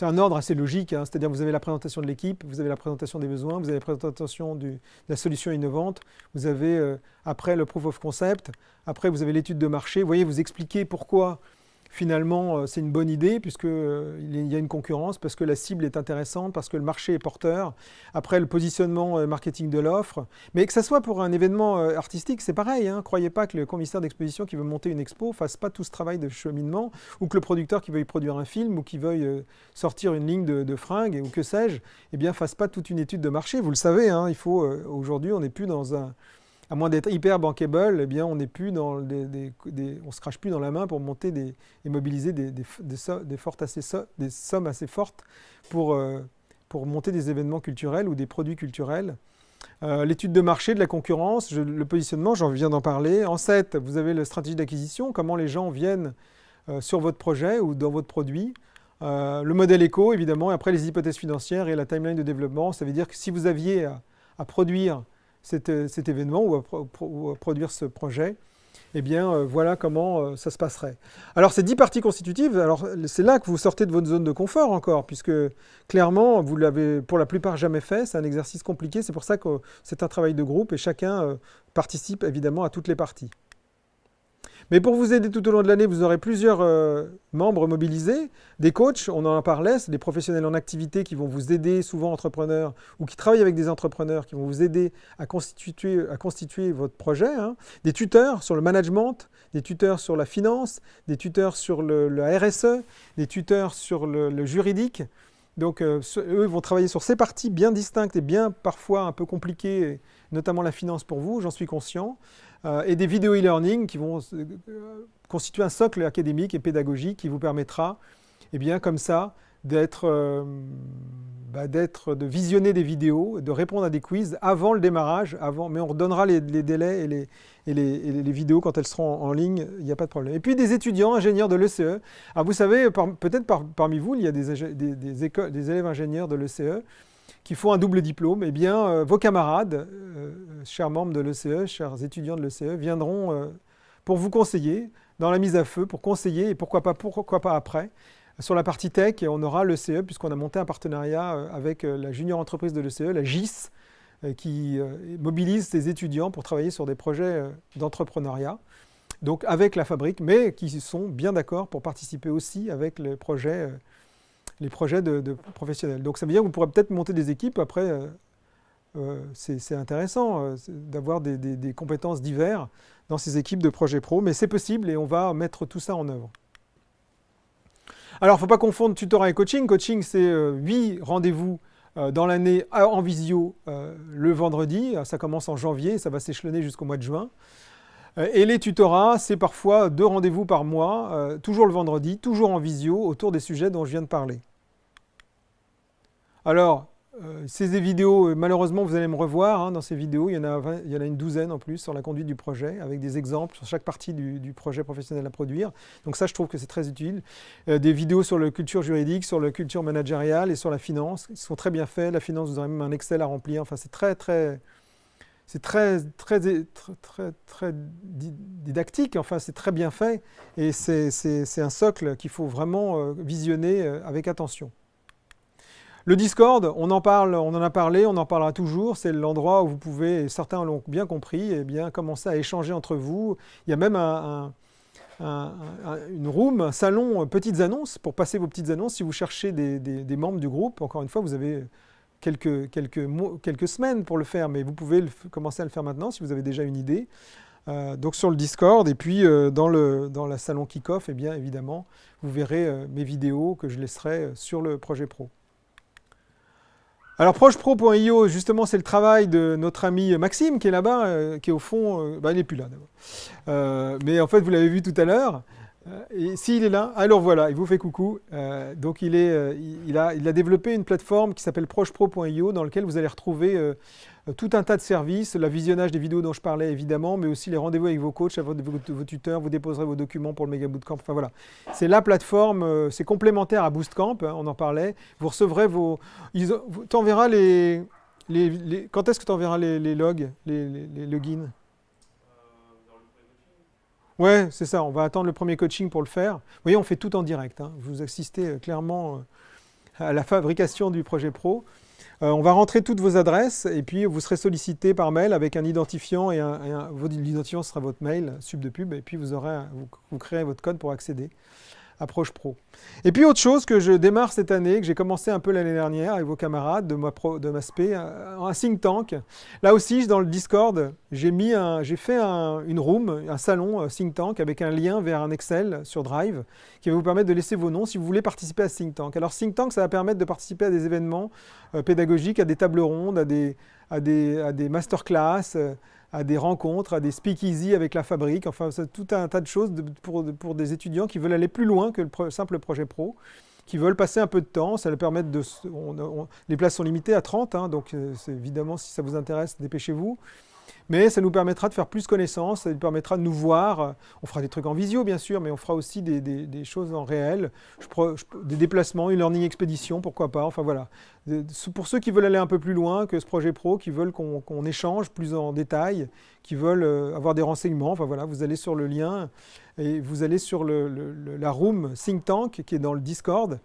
S1: un ordre assez logique, hein, c'est-à-dire vous avez la présentation de l'équipe, vous avez la présentation des besoins, vous avez la présentation de la solution innovante, vous avez après le proof of concept, après vous avez l'étude de marché. Vous voyez, vous expliquez pourquoi finalement c'est une bonne idée, puisqu'il y a une concurrence, parce que la cible est intéressante, parce que le marché est porteur. Après, le positionnement marketing de l'offre. Mais que ce soit pour un événement artistique, c'est pareil, hein. Croyez pas que le commissaire d'exposition qui veut monter une expo fasse pas tout ce travail de cheminement, ou que le producteur qui veuille produire un film, ou qui veuille sortir une ligne de fringues, ou que sais-je, eh bien, fasse pas toute une étude de marché. Vous le savez, hein, aujourd'hui, on n'est plus dans un... À moins d'être hyper bankable, eh bien, on n'est plus dans on se crache plus dans la main pour monter et mobiliser des sommes assez fortes pour monter des événements culturels ou des produits culturels. L'étude de marché, de la concurrence, le positionnement, j'en viens d'en parler. En 7, vous avez la stratégie d'acquisition, comment les gens viennent sur votre projet ou dans votre produit. Le modèle éco, évidemment, et après les hypothèses financières et la timeline de développement. Ça veut dire que si vous aviez à produire cet événement ou à produire ce projet, eh bien, voilà comment ça se passerait. Alors, ces 10 parties constitutives, alors c'est là que vous sortez de votre zone de confort encore, puisque clairement, vous l'avez pour la plupart jamais fait, c'est un exercice compliqué, c'est pour ça que c'est un travail de groupe et chacun participe évidemment à toutes les parties. Mais pour vous aider tout au long de l'année, vous aurez plusieurs membres mobilisés, des coachs, on en parlait, c'est des professionnels en activité qui vont vous aider, souvent entrepreneurs, ou qui travaillent avec des entrepreneurs, qui vont vous aider à constituer votre projet, hein. Des tuteurs sur le management, des tuteurs sur la finance, des tuteurs sur la RSE, des tuteurs sur le juridique. Donc eux vont travailler sur ces parties bien distinctes et bien parfois un peu compliquées, notamment la finance pour vous, j'en suis conscient. Et des vidéos e-learning qui vont constituer un socle académique et pédagogique qui vous permettra, eh bien, comme ça, de visionner des vidéos, de répondre à des quiz avant le démarrage, mais on redonnera les délais et les vidéos quand elles seront en ligne, il n'y a pas de problème. Et puis des étudiants ingénieurs de l'ECE. Alors vous savez, peut-être parmi vous, il y a des élèves ingénieurs de l'ECE qui font un double diplôme. Eh bien, vos camarades, chers membres de l'ECE, chers étudiants de l'ECE, viendront pour vous conseiller dans la mise à feu, pour conseiller et pourquoi pas après. Sur la partie tech, on aura l'ECE, puisqu'on a monté un partenariat avec la junior entreprise de l'ECE, la GIS, qui mobilise ses étudiants pour travailler sur des projets d'entrepreneuriat, donc avec la fabrique, mais qui sont bien d'accord pour participer aussi avec les projets de professionnels. Donc ça veut dire que vous pourrez peut-être monter des équipes. Après, c'est intéressant d'avoir des compétences diverses dans ces équipes de projets pro, mais c'est possible et on va mettre tout ça en œuvre. Alors, il ne faut pas confondre tutorat et coaching. Coaching, c'est 8 rendez-vous dans l'année en visio le vendredi. Ça commence en janvier, ça va s'échelonner jusqu'au mois de juin. Et les tutorats, c'est parfois 2 rendez-vous par mois, toujours le vendredi, toujours en visio, autour des sujets dont je viens de parler. Alors, C'est des vidéos, malheureusement vous allez me revoir hein, dans ces vidéos, il y en a une douzaine en plus sur la conduite du projet, avec des exemples sur chaque partie du projet professionnel à produire. Donc ça je trouve que c'est très utile. Des vidéos sur la culture juridique, sur la culture managériale et sur la finance, qui sont très bien faits. La finance, vous aurez même un Excel à remplir, enfin c'est très didactique, enfin c'est très bien fait et c'est un socle qu'il faut vraiment visionner avec attention. Le Discord, on en parle, on en a parlé, on en parlera toujours. C'est l'endroit où vous pouvez, et certains l'ont bien compris, et bien commencer à échanger entre vous. Il y a même une room, un salon, petites annonces, pour passer vos petites annonces. Si vous cherchez des membres du groupe, encore une fois, vous avez quelques semaines pour le faire, mais vous pouvez commencer à le faire maintenant si vous avez déjà une idée. Donc sur le Discord, et puis dans la salon Kick-Off, eh bien évidemment, vous verrez mes vidéos que je laisserai sur le projet pro. Alors ProjePro.io, justement, c'est le travail de notre ami Maxime qui est là-bas, qui est au fond, il n'est plus là d'abord. Mais en fait, vous l'avez vu tout à l'heure. Et s'il est là, alors voilà, il vous fait coucou. Donc il a développé une plateforme qui s'appelle ProjePro.io dans laquelle vous allez retrouver tout un tas de services, le visionnage des vidéos dont je parlais évidemment, mais aussi les rendez-vous avec vos coachs, vos tuteurs, vous déposerez vos documents pour le Mega Bootcamp. Enfin voilà, c'est la plateforme, c'est complémentaire à Boostcamp, hein, on en parlait. Vous recevrez t'enverras quand est-ce que tu enverras les logs, les logins? Ouais, c'est ça, on va attendre le premier coaching pour le faire. Vous voyez, on fait tout en direct, hein. Vous assistez clairement à la fabrication du projet pro. On va rentrer toutes vos adresses et puis vous serez sollicité par mail avec un identifiant et l'identifiant sera votre mail, sub de pub, et puis vous créerez votre code pour accéder à ProjePro. Et puis autre chose que je démarre cette année, que j'ai commencé un peu l'année dernière avec vos camarades de MASP, un think tank. Là aussi, dans le Discord, j'ai fait une room, un salon think tank avec un lien vers un Excel sur Drive qui va vous permettre de laisser vos noms si vous voulez participer à ce think tank. Alors think tank, ça va permettre de participer à des événements pédagogiques, à des tables rondes, à des masterclass, à des rencontres, à des speakeasy avec la fabrique, enfin c'est tout un tas de choses pour des étudiants qui veulent aller plus loin que le simple projet pro, qui veulent passer un peu de temps, ça leur permet les places sont limitées à 30, hein, donc évidemment si ça vous intéresse, dépêchez-vous. Mais ça nous permettra de faire plus connaissance, ça nous permettra de nous voir. On fera des trucs en visio, bien sûr, mais on fera aussi des choses en réel, des déplacements, une learning expédition, pourquoi pas. Enfin voilà. Pour ceux qui veulent aller un peu plus loin que ce projet pro, qui veulent qu'on échange plus en détail, qui veulent avoir des renseignements, enfin voilà, vous allez sur le lien et vous allez sur la room think tank qui est dans le Discord,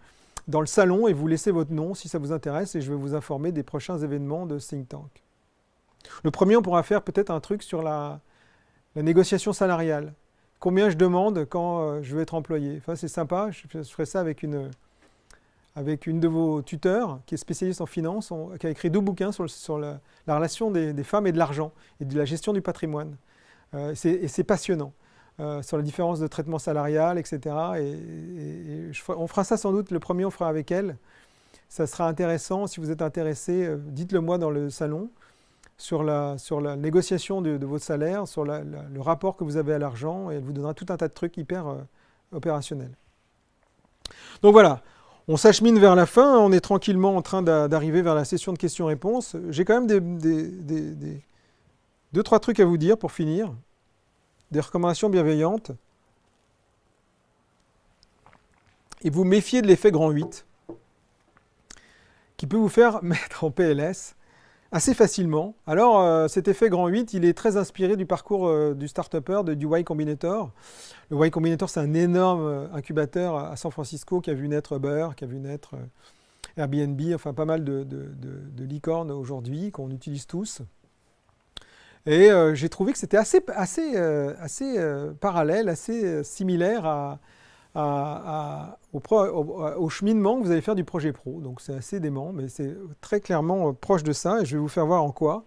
S1: dans le salon, et vous laissez votre nom si ça vous intéresse, et je vais vous informer des prochains événements de think tank. Le premier, on pourra faire peut-être un truc sur la négociation salariale. Combien je demande quand je veux être employé. Enfin, c'est sympa, je ferai ça avec une de vos tuteurs qui est spécialiste en finance, qui a écrit 2 bouquins sur la relation des femmes et de l'argent et de la gestion du patrimoine. Et c'est passionnant, sur la différence de traitement salarial, etc. On fera ça sans doute, le premier on fera avec elle. Ça sera intéressant, si vous êtes intéressé, dites-le moi dans le salon. Sur la négociation de votre salaire, sur le rapport que vous avez à l'argent, et elle vous donnera tout un tas de trucs hyper opérationnels. Donc voilà, on s'achemine vers la fin, on est tranquillement en train d'arriver vers la session de questions-réponses. J'ai quand même 2-3 trucs à vous dire pour finir, des recommandations bienveillantes. Et vous méfiez de l'effet grand 8, qui peut vous faire mettre en PLS assez facilement. Alors, cet effet grand 8, il est très inspiré du parcours du start-upper, du Y Combinator. Le Y Combinator, c'est un énorme incubateur à San Francisco qui a vu naître Uber, qui a vu naître Airbnb, enfin pas mal de licornes aujourd'hui qu'on utilise tous. Et j'ai trouvé que c'était assez parallèle, assez similaire au cheminement que vous allez faire du projet pro. Donc c'est assez dément, mais c'est très clairement proche de ça, et je vais vous faire voir en quoi.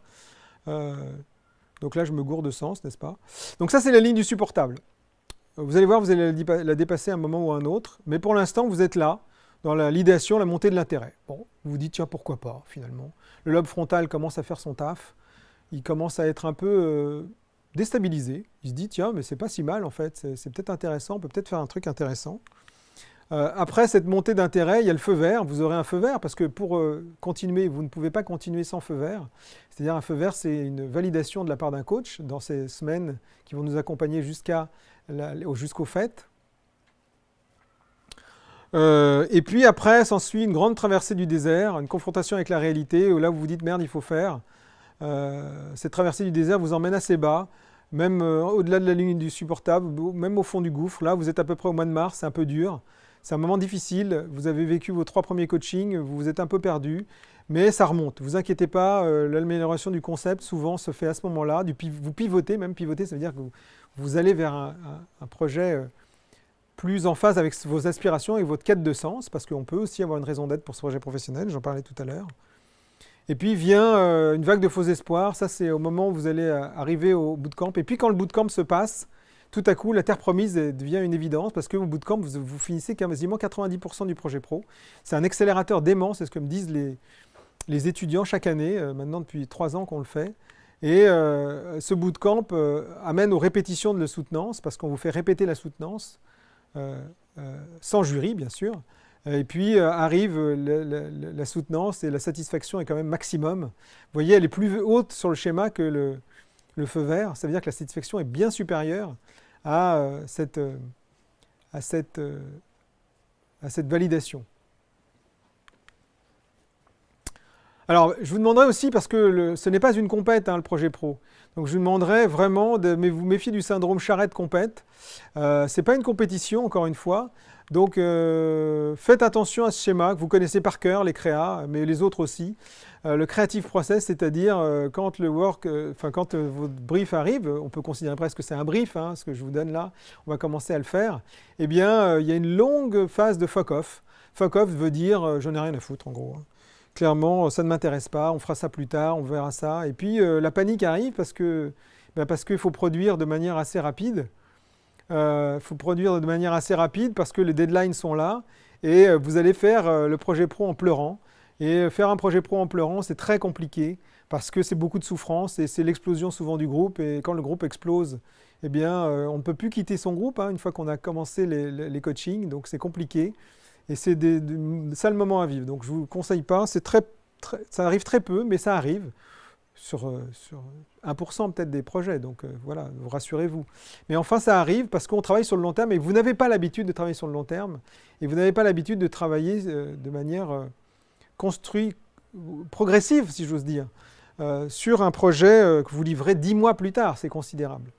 S1: Donc là, je me gourde de sens, n'est-ce pas? Donc ça, c'est la ligne du supportable. Vous allez voir, vous allez la dépasser à un moment ou à un autre, mais pour l'instant, vous êtes là, dans l'idéation, la montée de l'intérêt. Bon, vous vous dites, tiens, pourquoi pas, finalement. Le lobe frontal commence à faire son taf, il commence à être un peu déstabilisé. Il se dit, tiens, mais c'est pas si mal, en fait, c'est peut-être intéressant, on peut peut-être faire un truc intéressant. Après cette montée d'intérêt, il y a le feu vert. Vous aurez un feu vert parce que pour continuer, vous ne pouvez pas continuer sans feu vert. C'est-à-dire un feu vert, c'est une validation de la part d'un coach dans ces semaines qui vont nous accompagner jusqu'aux fêtes. Et puis après, s'ensuit une grande traversée du désert, une confrontation avec la réalité, où là vous vous dites merde, il faut faire. Cette traversée du désert vous emmène assez bas, même au-delà de la ligne du supportable, même au fond du gouffre. Là, vous êtes à peu près au mois de mars, c'est un peu dur. C'est un moment difficile. Vous avez vécu vos 3 premiers coachings, vous vous êtes un peu perdu, mais ça remonte. Vous inquiétez pas, l'amélioration du concept souvent se fait à ce moment-là. Vous pivotez, même pivoter, ça veut dire que vous allez vers un projet plus en phase avec vos aspirations et votre quête de sens, parce qu'on peut aussi avoir une raison d'être pour ce projet professionnel, j'en parlais tout à l'heure. Et puis vient une vague de faux espoirs, ça c'est au moment où vous allez arriver au bootcamp. Et puis quand le bootcamp se passe, tout à coup la terre promise devient une évidence, parce que au bootcamp, vous finissez quasiment 90% du projet pro. C'est un accélérateur dément, c'est ce que me disent les étudiants chaque année, maintenant depuis 3 ans qu'on le fait. Et ce bootcamp amène aux répétitions de la soutenance, parce qu'on vous fait répéter la soutenance, sans jury bien sûr. Et puis arrive la soutenance et la satisfaction est quand même maximum. Vous voyez, elle est plus haute sur le schéma que le feu vert. Ça veut dire que la satisfaction est bien supérieure à cette validation. Alors, je vous demanderai aussi, parce que ce n'est pas une compète, hein, le projet pro. Donc, je vous demanderai vraiment de vous méfier du syndrome charrette-compète. Ce n'est pas une compétition, encore une fois. Donc, faites attention à ce schéma que vous connaissez par cœur, les créas, mais les autres aussi. Le creative process, c'est-à-dire quand votre brief arrive, on peut considérer presque que c'est un brief, hein, ce que je vous donne là, on va commencer à le faire, eh bien, il y a une longue phase de fuck-off. Fuck-off veut dire j'en ai rien à foutre, en gros. Hein. Clairement, ça ne m'intéresse pas, on fera ça plus tard, on verra ça. Et puis, la panique arrive parce qu'il faut produire de manière assez rapide. Parce que les deadlines sont là et vous allez faire le projet pro en pleurant. Et faire un projet pro en pleurant, c'est très compliqué parce que c'est beaucoup de souffrance et c'est l'explosion souvent du groupe. Et quand le groupe explose, eh bien, on ne peut plus quitter son groupe une fois qu'on a commencé les coachings, donc c'est compliqué. Et c'est ça le moment à vivre. Donc je ne vous conseille pas, ça arrive très peu, mais ça arrive. Sur 1% peut-être des projets, donc voilà, vous rassurez-vous. Mais enfin, ça arrive parce qu'on travaille sur le long terme et vous n'avez pas l'habitude de travailler sur le long terme et vous n'avez pas l'habitude de travailler de manière construite, progressive, si j'ose dire, sur un projet que vous livrez 10 mois plus tard, c'est considérable.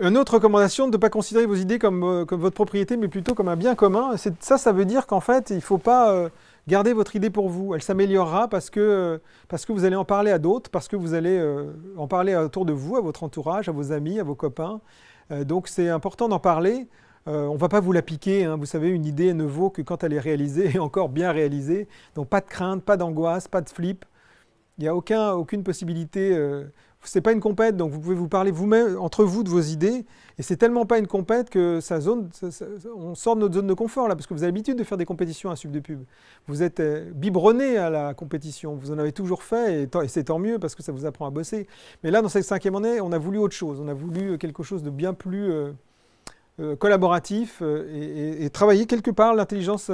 S1: Une autre recommandation, de ne pas considérer vos idées comme votre propriété, mais plutôt comme un bien commun. Ça veut dire qu'en fait, il ne faut pas garder votre idée pour vous. Elle s'améliorera parce que vous allez en parler à d'autres, parce que vous allez en parler autour de vous, à votre entourage, à vos amis, à vos copains. Donc c'est important d'en parler. On ne va pas vous la piquer. Hein. Vous savez, une idée ne vaut que quand elle est réalisée, et encore bien réalisée. Donc pas de crainte, pas d'angoisse, pas de flip. Il n'y a aucune possibilité. Ce n'est pas une compète, donc vous pouvez vous parler vous-même entre vous de vos idées. Et c'est tellement pas une compète que on sort de notre zone de confort là, parce que vous avez l'habitude de faire des compétitions à Sub de Pub. Vous êtes biberonné à la compétition. Vous en avez toujours fait, et c'est tant mieux parce que ça vous apprend à bosser. Mais là, dans cette 5e année, on a voulu autre chose. On a voulu quelque chose de bien plus collaboratif et travailler quelque part l'intelligence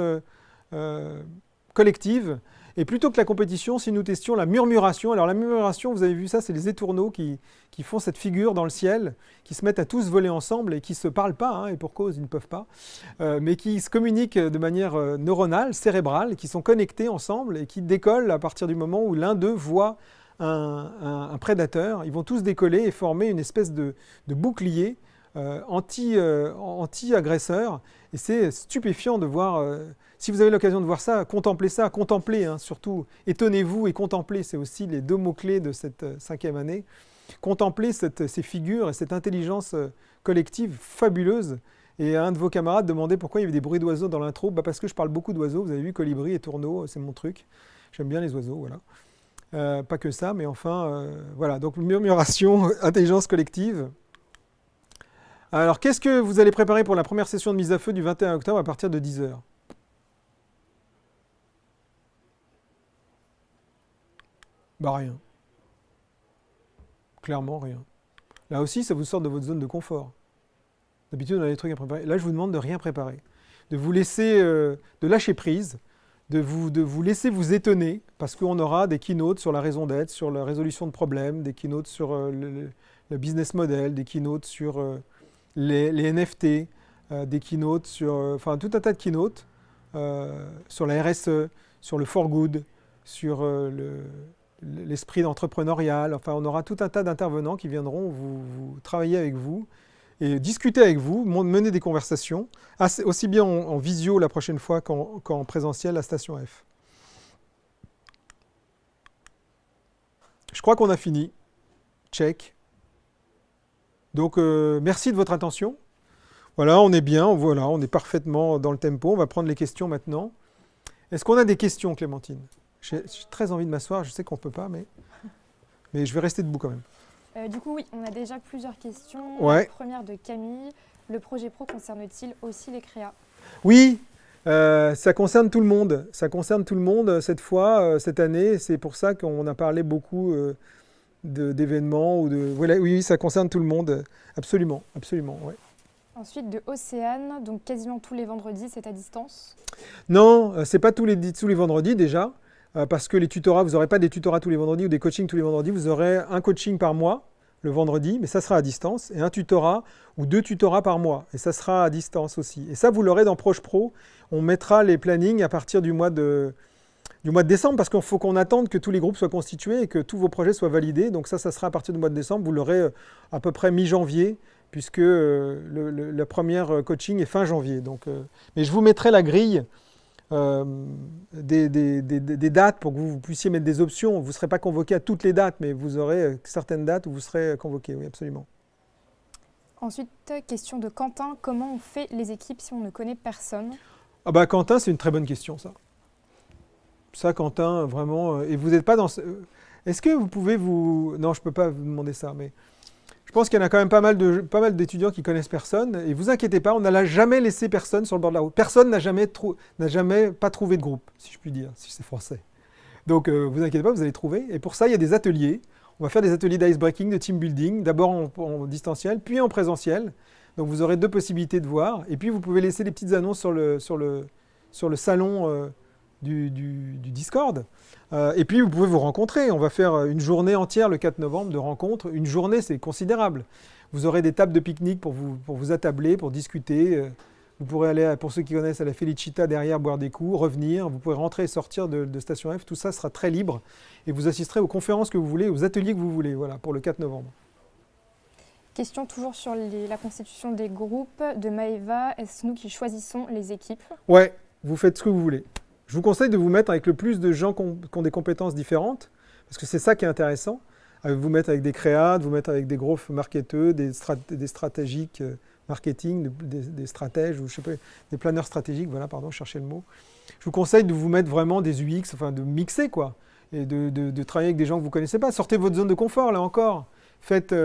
S1: collective. Et plutôt que la compétition, si nous testions la murmuration, alors la murmuration, vous avez vu ça, c'est les étourneaux qui font cette figure dans le ciel, qui se mettent à tous voler ensemble et qui ne se parlent pas, hein, et pour cause, ils ne peuvent pas, mais qui se communiquent de manière neuronale, cérébrale, qui sont connectés ensemble et qui décollent à partir du moment où l'un d'eux voit un prédateur. Ils vont tous décoller et former une espèce de bouclier anti-agresseur. Et c'est stupéfiant de voir... si vous avez l'occasion de voir ça, contemplez, hein, surtout. Étonnez-vous et contemplez, c'est aussi les 2 mots-clés de cette 5e année. Contemplez ces figures et cette intelligence collective fabuleuse. Et un de vos camarades demandait pourquoi il y avait des bruits d'oiseaux dans l'intro. Parce que je parle beaucoup d'oiseaux, vous avez vu, colibri et tourneaux, c'est mon truc. J'aime bien les oiseaux, voilà. Pas que ça, mais enfin, voilà. Donc murmuration, intelligence collective. Alors, qu'est-ce que vous allez préparer pour la première session de mise à feu du 21 octobre à partir de 10h ? Bah rien. Clairement rien. Là aussi, ça vous sort de votre zone de confort. D'habitude, on a des trucs à préparer. Là, je vous demande de rien préparer. De vous laisser, de lâcher prise, de vous laisser vous étonner, parce qu'on aura des keynotes sur la raison d'être, sur la résolution de problèmes, des keynotes sur le business model, des keynotes sur les NFT, des keynotes sur, enfin tout un tas de keynotes sur la RSE, sur le for good, sur l'esprit entrepreneurial. Enfin, on aura tout un tas d'intervenants qui viendront vous travailler avec vous et discuter avec vous, mener des conversations, aussi bien en visio la prochaine fois qu'en présentiel à Station F. Je crois qu'on a fini. Check. Donc, merci de votre attention. Voilà, on est bien, voilà, on est parfaitement dans le tempo. On va prendre les questions maintenant. Est-ce qu'on a des questions, Clémentine? J'ai très envie de m'asseoir, je sais qu'on ne peut pas, mais je vais rester debout quand même.
S2: Du coup, oui, on a déjà plusieurs questions.
S1: Ouais.
S2: La première de Camille. Le projet pro concerne-t-il aussi les créas?
S1: Oui, ça concerne tout le monde. Ça concerne tout le monde cette fois, cette année. C'est pour ça qu'on a parlé beaucoup d'événements. Voilà, oui, ça concerne tout le monde. Absolument, absolument, ouais.
S2: Ensuite, de Océane, donc quasiment tous les vendredis, c'est à distance?
S1: Non, c'est pas tous les vendredis déjà, parce que les tutorats, vous n'aurez pas des tutorats tous les vendredis ou des coachings tous les vendredis. Vous aurez un coaching par mois le vendredi, mais ça sera à distance, et un tutorat ou 2 tutorats par mois, et ça sera à distance aussi. Et ça, vous l'aurez dans Proche Pro. On mettra les plannings à partir du mois de décembre, parce qu'il faut qu'on attende que tous les groupes soient constitués et que tous vos projets soient validés. Donc ça sera à partir du mois de décembre. Vous l'aurez à peu près mi-janvier, puisque le premier coaching est fin janvier. Donc, mais je vous mettrai la grille des dates pour que vous puissiez mettre des options. Vous ne serez pas convoqué à toutes les dates, mais vous aurez certaines dates où vous serez convoqué, oui, absolument.
S2: Ensuite, question de Quentin. Comment on fait les équipes si on ne connaît personne?
S1: Ah bah Quentin, c'est une très bonne question, ça. Ça, Quentin, vraiment... et vous n'êtes pas dans... Est-ce que vous pouvez vous... Non, je ne peux pas vous demander ça, mais... Je pense qu'il y en a quand même pas mal d'étudiants qui connaissent personne. Et vous inquiétez pas, on n'a jamais laissé personne sur le bord de la route. Personne n'a jamais pas trouvé de groupe, si je puis dire, si c'est français. Donc vous inquiétez pas, vous allez trouver. Et pour ça, il y a des ateliers. On va faire des ateliers d'ice-breaking, de team building, d'abord en distanciel, puis en présentiel. Donc vous aurez 2 possibilités de voir. Et puis vous pouvez laisser des petites annonces sur le salon du Discord. Et puis vous pouvez vous rencontrer. On va faire une journée entière le 4 novembre de rencontres. Une journée, c'est considérable. Vous aurez des tables de pique-nique pour vous attabler, pour discuter. Vous pourrez aller, pour ceux qui connaissent, à la Felicita derrière, boire des coups, revenir. Vous pourrez rentrer et sortir de Station F. Tout ça sera très libre. Et vous assisterez aux conférences que vous voulez, aux ateliers que vous voulez, voilà, pour le 4 novembre.
S2: Question toujours sur la constitution des groupes de Maëva. Est-ce nous qui choisissons les équipes?
S1: Ouais, vous faites ce que vous voulez. Je vous conseille de vous mettre avec le plus de gens qui ont des compétences différentes, parce que c'est ça qui est intéressant. Vous mettre avec des créas, vous mettre avec des gros marketeurs, des stratégiques marketing, des stratèges, ou je sais pas, des planeurs stratégiques, voilà, pardon, je cherchais le mot. Je vous conseille de vous mettre vraiment des UX, enfin de mixer, quoi, et de travailler avec des gens que vous ne connaissez pas. Sortez de votre zone de confort, là encore. Faites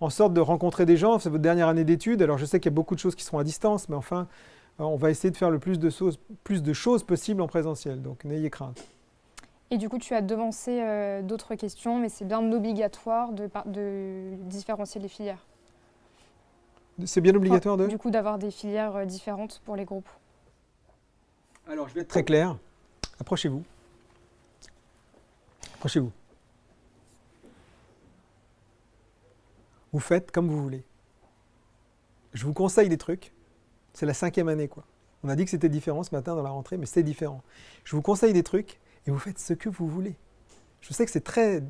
S1: en sorte de rencontrer des gens, c'est votre dernière année d'études. Alors je sais qu'il y a beaucoup de choses qui seront à distance, mais enfin... on va essayer de faire le plus de choses possibles en présentiel, donc n'ayez crainte.
S2: Et du coup, tu as devancé d'autres questions, mais c'est bien obligatoire de différencier les filières.
S1: C'est bien obligatoire de...
S2: Du coup, d'avoir des filières différentes pour les groupes.
S1: Alors, je vais être très clair. Approchez-vous. Approchez-vous. Vous faites comme vous voulez. Je vous conseille des trucs. C'est la 5e année, quoi. On a dit que c'était différent ce matin dans la rentrée, mais c'est différent. Je vous conseille des trucs et vous faites ce que vous voulez. Je sais que c'est très...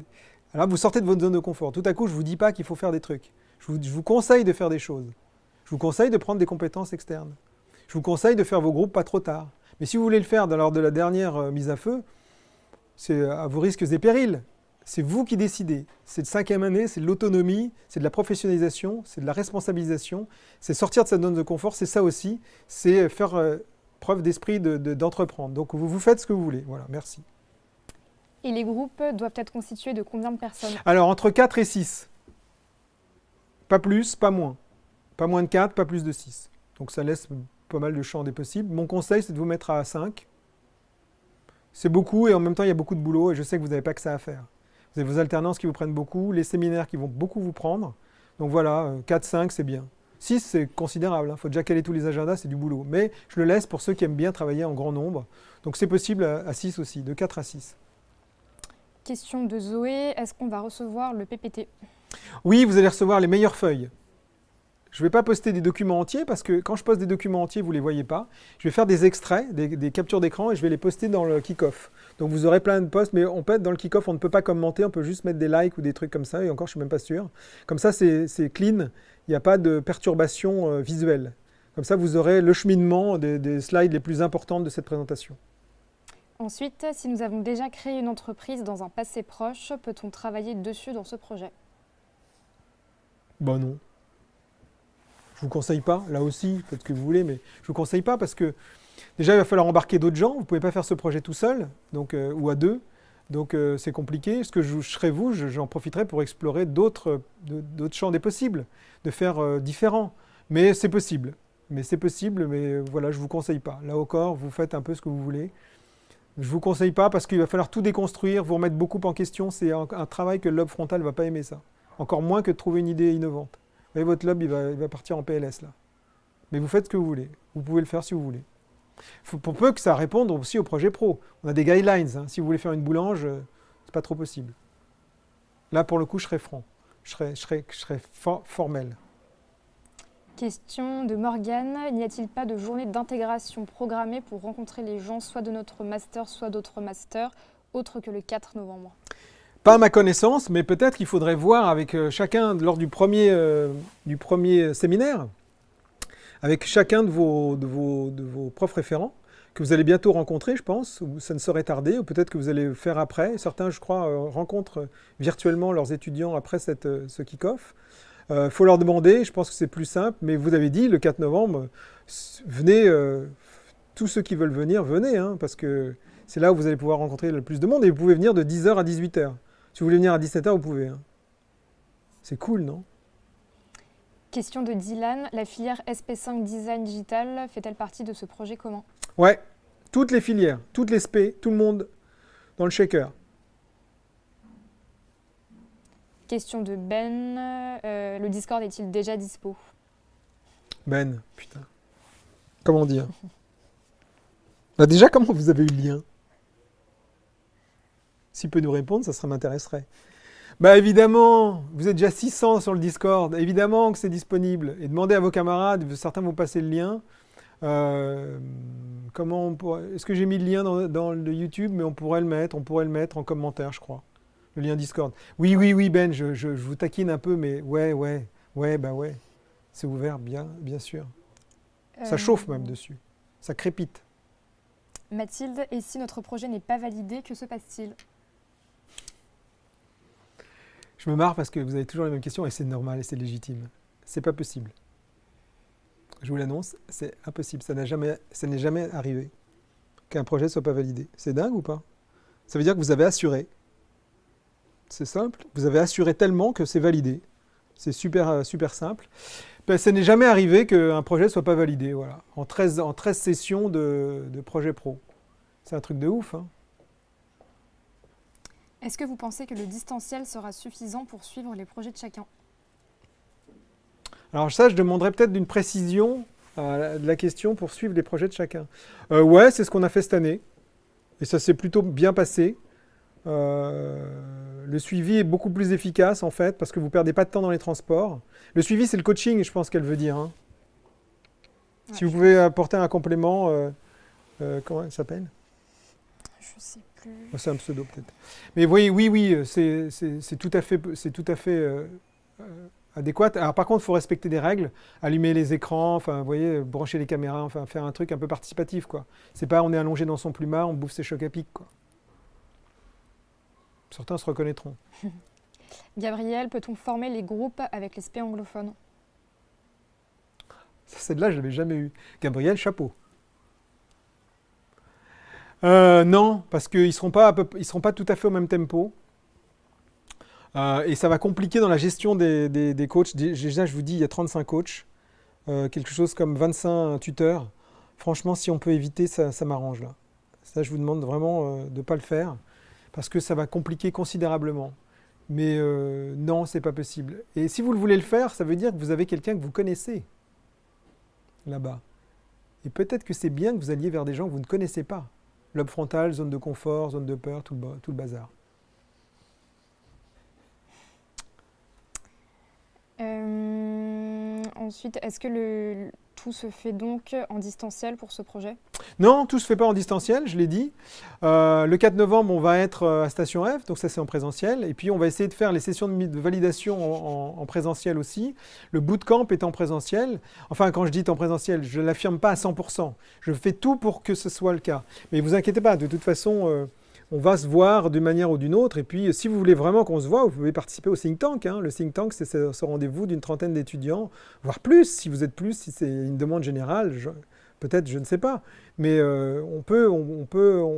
S1: Alors, vous sortez de votre zone de confort. Tout à coup, je ne vous dis pas qu'il faut faire des trucs. Je vous conseille de faire des choses. Je vous conseille de prendre des compétences externes. Je vous conseille de faire vos groupes pas trop tard. Mais si vous voulez le faire lors de la dernière mise à feu, c'est à vos risques et périls. C'est vous qui décidez. C'est de 5e année, c'est de l'autonomie, c'est de la professionnalisation, c'est de la responsabilisation, c'est sortir de sa zone de confort, c'est ça aussi, c'est faire preuve d'esprit d'entreprendre. Donc vous faites ce que vous voulez. Voilà, merci.
S2: Et les groupes doivent être constitués de combien de personnes?
S1: Alors entre 4 et 6. Pas plus, pas moins. Pas moins de 4, pas plus de 6. Donc ça laisse pas mal de champs des possibles. Mon conseil, c'est de vous mettre à 5. C'est beaucoup et en même temps, il y a beaucoup de boulot et je sais que vous n'avez pas que ça à faire. Vous avez vos alternances qui vous prennent beaucoup, les séminaires qui vont beaucoup vous prendre. Donc voilà, 4-5, c'est bien. 6, c'est considérable. Il faut déjà caler tous les agendas, c'est du boulot. Mais je le laisse pour ceux qui aiment bien travailler en grand nombre. Donc c'est possible à 6 aussi, de 4 à 6.
S2: Question de Zoé, est-ce qu'on va recevoir le PPT?
S1: Oui, vous allez recevoir les meilleures feuilles. Je ne vais pas poster des documents entiers parce que quand je poste des documents entiers, vous ne les voyez pas. Je vais faire des extraits, des captures d'écran et je vais les poster dans le kick-off. Donc vous aurez plein de posts, mais on peut être dans le kick-off, on ne peut pas commenter, on peut juste mettre des likes ou des trucs comme ça. Et encore, je ne suis même pas sûr. Comme ça, c'est clean, il n'y a pas de perturbation visuelle. Comme ça, vous aurez le cheminement des slides les plus importantes de cette présentation.
S2: Ensuite, si nous avons déjà créé une entreprise dans un passé proche, peut-on travailler dessus dans ce projet?
S1: Ben non. Je ne vous conseille pas, là aussi, faites ce que vous voulez, mais je ne vous conseille pas parce que déjà, il va falloir embarquer d'autres gens. Vous ne pouvez pas faire ce projet tout seul donc, ou à deux. Donc, c'est compliqué. Ce que je serais vous, j'en profiterai pour explorer d'autres champs des possibles, de faire différent. Mais c'est possible. Mais voilà, je ne vous conseille pas. Là encore, vous faites un peu ce que vous voulez. Je ne vous conseille pas parce qu'il va falloir tout déconstruire, vous remettre beaucoup en question. C'est un travail que le lobe frontal ne va pas aimer ça. Encore moins que de trouver une idée innovante. Vous voyez, votre lobe, il va partir en PLS là. Mais vous faites ce que vous voulez. Vous pouvez le faire si vous voulez. Pour peu que ça réponde aussi au projet pro. On a des guidelines. Hein. Si vous voulez faire une boulange, c'est pas trop possible. Là, pour le coup, je serais franc. Je serais formel.
S2: Question de Morgane, n'y a-t-il pas de journée d'intégration programmée pour rencontrer les gens, soit de notre master, soit d'autres masters, autres que le 4 novembre?
S1: Pas à ma connaissance, mais peut-être qu'il faudrait voir avec chacun, lors du premier séminaire, avec chacun de vos profs référents, que vous allez bientôt rencontrer, je pense, ou ça ne saurait tarder, ou peut-être que vous allez le faire après. Certains, je crois, rencontrent virtuellement leurs étudiants après ce kick-off. Faut leur demander, je pense que c'est plus simple, mais vous avez dit, le 4 novembre, venez, tous ceux qui veulent venir, venez, hein, parce que c'est là où vous allez pouvoir rencontrer le plus de monde, et vous pouvez venir de 10h à 18h. Si vous voulez venir à 17h, vous pouvez. Hein. C'est cool, non?
S2: Question de Dylan, la filière SP5 Design Digital fait-elle partie de ce projet commun?
S1: Ouais, toutes les filières, toutes les SP, tout le monde dans le shaker.
S2: Question de Ben, le Discord est-il déjà dispo?
S1: Ben, putain. Comment dire? Bah déjà, comment vous avez eu le lien? S'il peut nous répondre, ça m'intéresserait. Bah évidemment, vous êtes déjà 600 sur le Discord, évidemment que c'est disponible. Et demandez à vos camarades, certains vont passer le lien. Est-ce que j'ai mis le lien dans le YouTube? Mais on pourrait le mettre en commentaire, je crois. Le lien Discord. Oui, Ben, je vous taquine un peu, mais ouais, c'est ouvert, bien sûr. Ça chauffe même dessus, ça crépite.
S2: Mathilde, et si notre projet n'est pas validé, que se passe-t-il?
S1: Je me marre parce que vous avez toujours les mêmes questions et c'est normal et c'est légitime. C'est pas possible. Je vous l'annonce, c'est impossible. Ça n'est jamais arrivé qu'un projet ne soit pas validé. C'est dingue ou pas? Ça veut dire que vous avez assuré. C'est simple. Vous avez assuré tellement que c'est validé. C'est super simple. Ben, ça n'est jamais arrivé qu'un projet ne soit pas validé. Voilà. En 13 sessions de projet pro. C'est un truc de ouf. Hein.
S2: Est-ce que vous pensez que le distanciel sera suffisant pour suivre les projets de chacun?
S1: Alors ça, je demanderais peut-être d'une précision de la question pour suivre les projets de chacun. Ouais, c'est ce qu'on a fait cette année. Et ça s'est plutôt bien passé. Le suivi est beaucoup plus efficace en fait, parce que vous ne perdez pas de temps dans les transports. Le suivi, c'est le coaching, je pense qu'elle veut dire. Hein. Ouais, si vous pouvez apporter un complément, comment elle s'appelle?
S2: Je sais plus.
S1: C'est un pseudo peut-être. Mais oui, c'est tout à fait adéquat. Alors par contre, il faut respecter des règles, allumer les écrans, enfin, vous voyez, brancher les caméras, enfin, faire un truc un peu participatif, quoi. C'est pas on est allongé dans son plumard, on bouffe ses chocs à pic, quoi. Certains se reconnaîtront.
S2: Gabriel, peut-on former les groupes avec les SP anglophones?
S1: Celle-là, je ne l'avais jamais eue. Gabriel, chapeau. Non, parce qu'ils ne seront pas tout à fait au même tempo. Et ça va compliquer dans la gestion des coachs. Déjà, je vous dis, il y a 35 coachs, quelque chose comme 25 tuteurs. Franchement, si on peut éviter, ça m'arrange là. Ça, je vous demande vraiment de ne pas le faire, parce que ça va compliquer considérablement. Mais non, c'est pas possible. Et si vous le voulez le faire, ça veut dire que vous avez quelqu'un que vous connaissez. là-bas. Et peut-être que c'est bien que vous alliez vers des gens que vous ne connaissez pas. Lobe frontal, zone de confort, zone de peur, tout le bazar.
S2: Ensuite, est-ce que tout se fait donc en distanciel pour ce projet?
S1: Non, tout ne se fait pas en distanciel, je l'ai dit. Le 4 novembre, on va être à Station F, donc ça c'est en présentiel. Et puis on va essayer de faire les sessions de validation en présentiel aussi. Le bootcamp est en présentiel. Enfin, quand je dis en présentiel, je ne l'affirme pas à 100%. Je fais tout pour que ce soit le cas. Mais ne vous inquiétez pas, de toute façon, on va se voir d'une manière ou d'une autre. Et puis, si vous voulez vraiment qu'on se voit, vous pouvez participer au think tank. Le think tank, c'est ce rendez-vous d'une trentaine d'étudiants, voire plus, si vous êtes plus, si c'est une demande générale. Peut-être, je ne sais pas. Mais on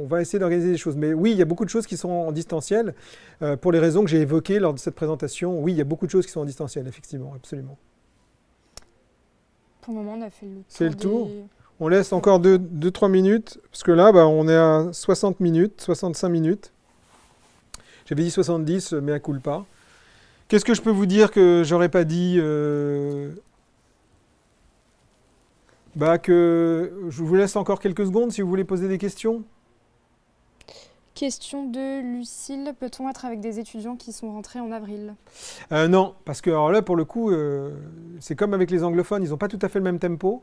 S1: va essayer d'organiser des choses. Mais oui, il y a beaucoup de choses qui sont en distanciel. Pour les raisons que j'ai évoquées lors de cette présentation, oui, il y a beaucoup de choses qui sont en distanciel, effectivement, absolument.
S2: Pour le moment, on a fait le tour.
S1: C'est le tour. On laisse encore 2-3 minutes, parce que là, on est à 60 minutes, 65 minutes. J'avais dit 70, mais à culpa. Qu'est-ce que je peux vous dire que j'aurais pas dit que je vous laisse encore quelques secondes si vous voulez poser des questions.
S2: Question de Lucille. Peut-on être avec des étudiants qui sont rentrés en avril?
S1: Non, parce que alors là, pour le coup, c'est comme avec les anglophones, ils n'ont pas tout à fait le même tempo.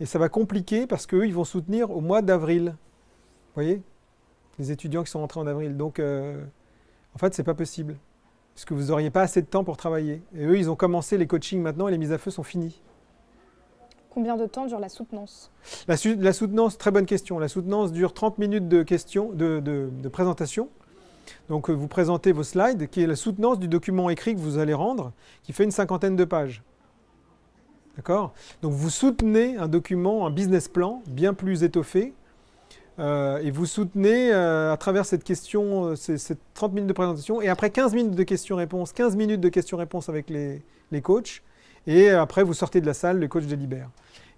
S1: Et ça va compliquer parce qu'eux, ils vont soutenir au mois d'avril. Vous voyez? Les étudiants qui sont rentrés en avril. Donc, en fait, c'est pas possible. Parce que vous n'auriez pas assez de temps pour travailler. Et eux, ils ont commencé les coachings maintenant et les mises à feu sont finies.
S2: Combien de temps dure la soutenance?
S1: La soutenance, très bonne question. La soutenance dure 30 minutes de présentation. Donc, vous présentez vos slides, qui est la soutenance du document écrit que vous allez rendre, qui fait une 50aine de pages. D'accord? Donc vous soutenez un document, un business plan bien plus étoffé, et vous soutenez à travers cette question, ces 30 minutes de présentation, et après 15 minutes de questions-réponses, 15 minutes de questions-réponses avec les coachs, et après vous sortez de la salle, le coach délibère.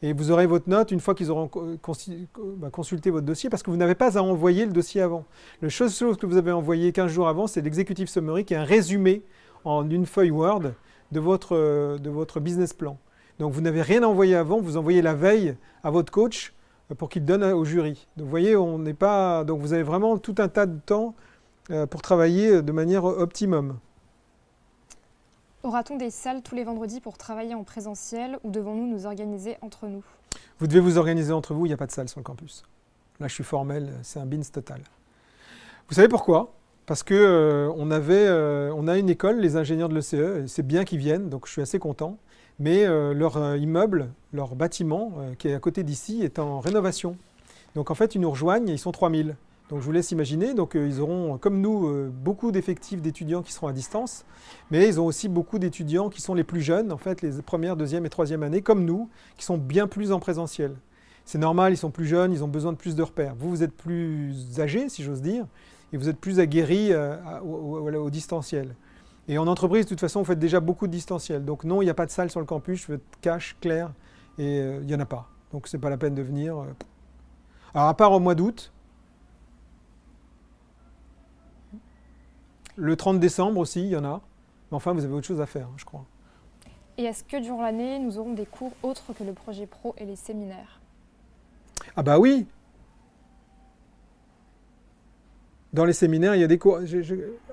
S1: Et vous aurez votre note une fois qu'ils auront consulté votre dossier, parce que vous n'avez pas à envoyer le dossier avant. La chose que vous avez envoyé 15 jours avant, c'est l'executive summary, qui est un résumé en une feuille Word de votre business plan. Donc vous n'avez rien envoyé avant, vous envoyez la veille à votre coach pour qu'il donne au jury. Donc vous voyez, donc vous avez vraiment tout un tas de temps pour travailler de manière optimum.
S2: Aura-t-on des salles tous les vendredis pour travailler en présentiel ou devons-nous nous organiser entre nous?
S1: Vous devez vous organiser entre vous, il n'y a pas de salle sur le campus. Là je suis formel, c'est un bins total. Vous savez pourquoi? Parce qu'on a une école, les ingénieurs de l'ECE, et c'est bien qu'ils viennent, donc je suis assez content. Mais leur immeuble, leur bâtiment, qui est à côté d'ici, est en rénovation. Donc en fait, ils nous rejoignent et ils sont 3000. Donc je vous laisse imaginer, donc ils auront, comme nous, beaucoup d'effectifs d'étudiants qui seront à distance, mais ils ont aussi beaucoup d'étudiants qui sont les plus jeunes, en fait, les premières, deuxième et troisième années, comme nous, qui sont bien plus en présentiel. C'est normal, ils sont plus jeunes, ils ont besoin de plus de repères. Vous êtes plus âgés, si j'ose dire, et vous êtes plus aguerris au distanciel. Et en entreprise, de toute façon, vous faites déjà beaucoup de distanciel. Donc non, il n'y a pas de salle sur le campus, je veux être cash, clair, et il n'y en a pas. Donc ce n'est pas la peine de venir. Alors à part au mois d'août, le 30 décembre aussi, il y en a. Mais enfin, vous avez autre chose à faire, je crois.
S2: Et est-ce que durant l'année, nous aurons des cours autres que le projet pro et les séminaires?
S1: Ah bah oui! Dans les séminaires, il y a des cours.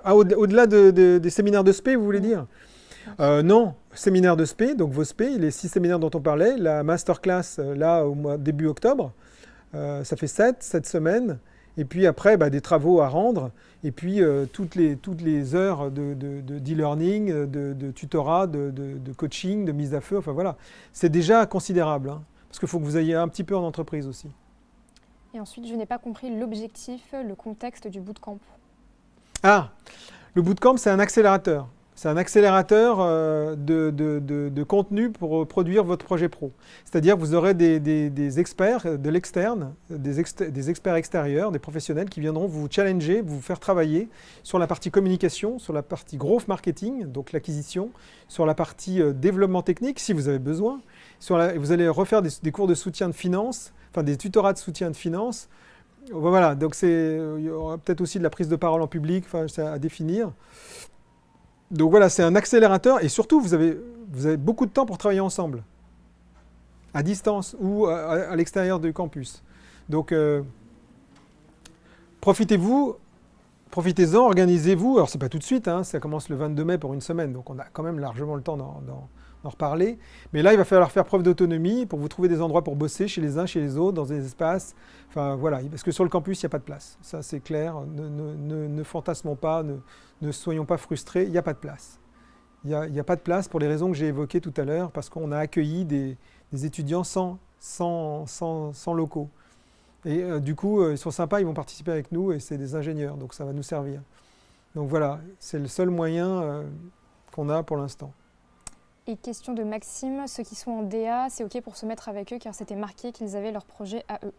S1: Au-delà des séminaires de SP, vous voulez dire? Non, séminaire de SP, donc vos SP, les 6 séminaires dont on parlait, la masterclass, là, début octobre, ça fait 7 semaines. Et puis après, des travaux à rendre. Et puis toutes les heures d'e-learning, de tutorat, de coaching, de mise à feu, enfin voilà. C'est déjà considérable, hein, parce qu'il faut que vous ayez un petit peu en entreprise aussi.
S2: Et ensuite, je n'ai pas compris l'objectif, le contexte du bootcamp.
S1: Ah, le bootcamp, c'est un accélérateur. C'est un accélérateur de contenu pour produire votre projet pro. C'est-à-dire que vous aurez des experts de l'externe, des experts extérieurs, des professionnels qui viendront vous challenger, vous faire travailler sur la partie communication, sur la partie growth marketing, donc l'acquisition, sur la partie développement technique, si vous avez besoin. Vous allez refaire des cours de soutien de finance, enfin des tutorats de soutien de finance. Voilà, donc il y aura peut-être aussi de la prise de parole en public, enfin, c'est à définir. Donc voilà, c'est un accélérateur et surtout, vous avez beaucoup de temps pour travailler ensemble. à distance ou à l'extérieur du campus. Donc, profitez-en, organisez-vous. Alors, ce n'est pas tout de suite, hein, ça commence le 22 mai pour une semaine, donc on a quand même largement le temps d'en reparler. Mais là, il va falloir faire preuve d'autonomie pour vous trouver des endroits pour bosser chez les uns, chez les autres, dans des espaces. Enfin, voilà, parce que sur le campus, il n'y a pas de place. Ça, c'est clair. Ne fantasmons pas, ne soyons pas frustrés, il n'y a pas de place. Il n'y a pas de place pour les raisons que j'ai évoquées tout à l'heure, parce qu'on a accueilli des étudiants sans locaux. Et du coup, ils sont sympas, ils vont participer avec nous, et c'est des ingénieurs, donc ça va nous servir. Donc voilà, c'est le seul moyen qu'on a pour l'instant.
S2: Et question de Maxime, ceux qui sont en DA, c'est OK pour se mettre avec eux car c'était marqué qu'ils avaient leur projet à eux.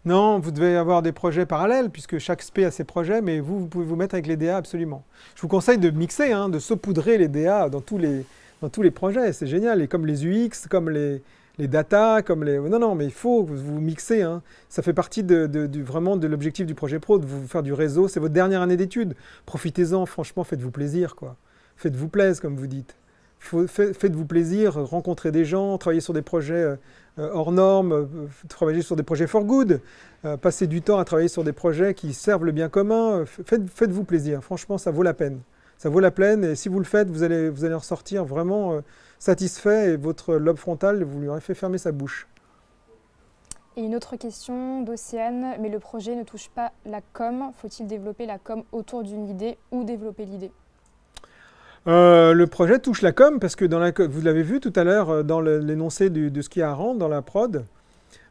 S1: Non, vous devez avoir des projets parallèles, puisque chaque SP a ses projets, mais vous pouvez vous mettre avec les DA absolument. Je vous conseille de mixer, hein, de saupoudrer les DA dans tous les projets, c'est génial. Et comme les UX, comme les data, comme les... Non, mais il faut que vous mixez. Hein. Ça fait partie vraiment de l'objectif du projet pro, de vous faire du réseau. C'est votre dernière année d'études. Profitez-en, franchement, faites-vous plaisir, quoi. Faites-vous plaisir, comme vous dites. Faites-vous plaisir, rencontrez des gens, travaillez sur des projets hors normes, travaillez sur des projets for good, passez du temps à travailler sur des projets qui servent le bien commun. Faites-vous plaisir, franchement, ça vaut la peine. Ça vaut la peine et si vous le faites, vous allez en ressortir vraiment satisfait et votre lobe frontal, vous lui aurez fait fermer sa bouche.
S2: Et une autre question d'Océane, mais le projet ne touche pas la com, faut-il développer la com autour d'une idée ou développer l'idée ?
S1: Le projet touche la com parce que vous l'avez vu tout à l'heure dans l'énoncé de ce qu'il y a à rendre dans la prod,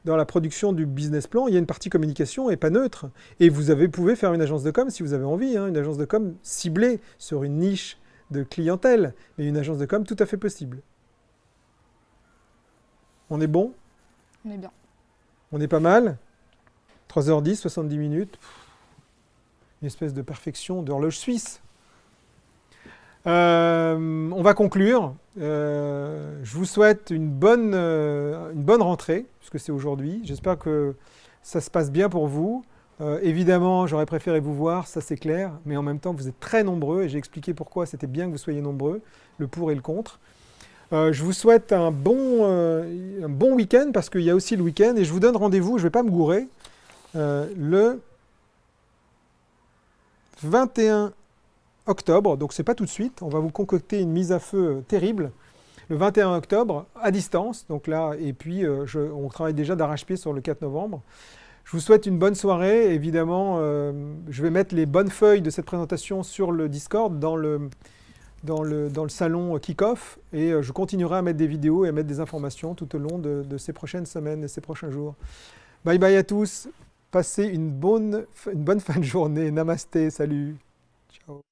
S1: dans la production du business plan, il y a une partie communication et pas neutre. Et vous pouvez faire une agence de com si vous avez envie, hein, une agence de com ciblée sur une niche de clientèle, mais une agence de com tout à fait possible. On est bon ?
S2: On est bien.
S1: On est pas mal ? 3h10, 70 minutes. Une espèce de perfection d'horloge suisse. On va conclure. Je vous souhaite une bonne rentrée, puisque c'est aujourd'hui. J'espère que ça se passe bien pour vous. Évidemment, j'aurais préféré vous voir, ça c'est clair, mais en même temps, vous êtes très nombreux et j'ai expliqué pourquoi c'était bien que vous soyez nombreux, le pour et le contre. Je vous souhaite un bon week-end, parce qu'il y a aussi le week-end, et je vous donne rendez-vous, je ne vais pas me gourer, le 21 octobre, donc c'est pas tout de suite, on va vous concocter une mise à feu terrible, le 21 octobre, à distance, donc là, et puis on travaille déjà d'arrache-pied sur le 4 novembre. Je vous souhaite une bonne soirée, évidemment, je vais mettre les bonnes feuilles de cette présentation sur le Discord, dans le salon Kick-Off, et je continuerai à mettre des vidéos et à mettre des informations tout au long de ces prochaines semaines et ces prochains jours. Bye bye à tous, passez une bonne fin de journée, namasté, salut, ciao.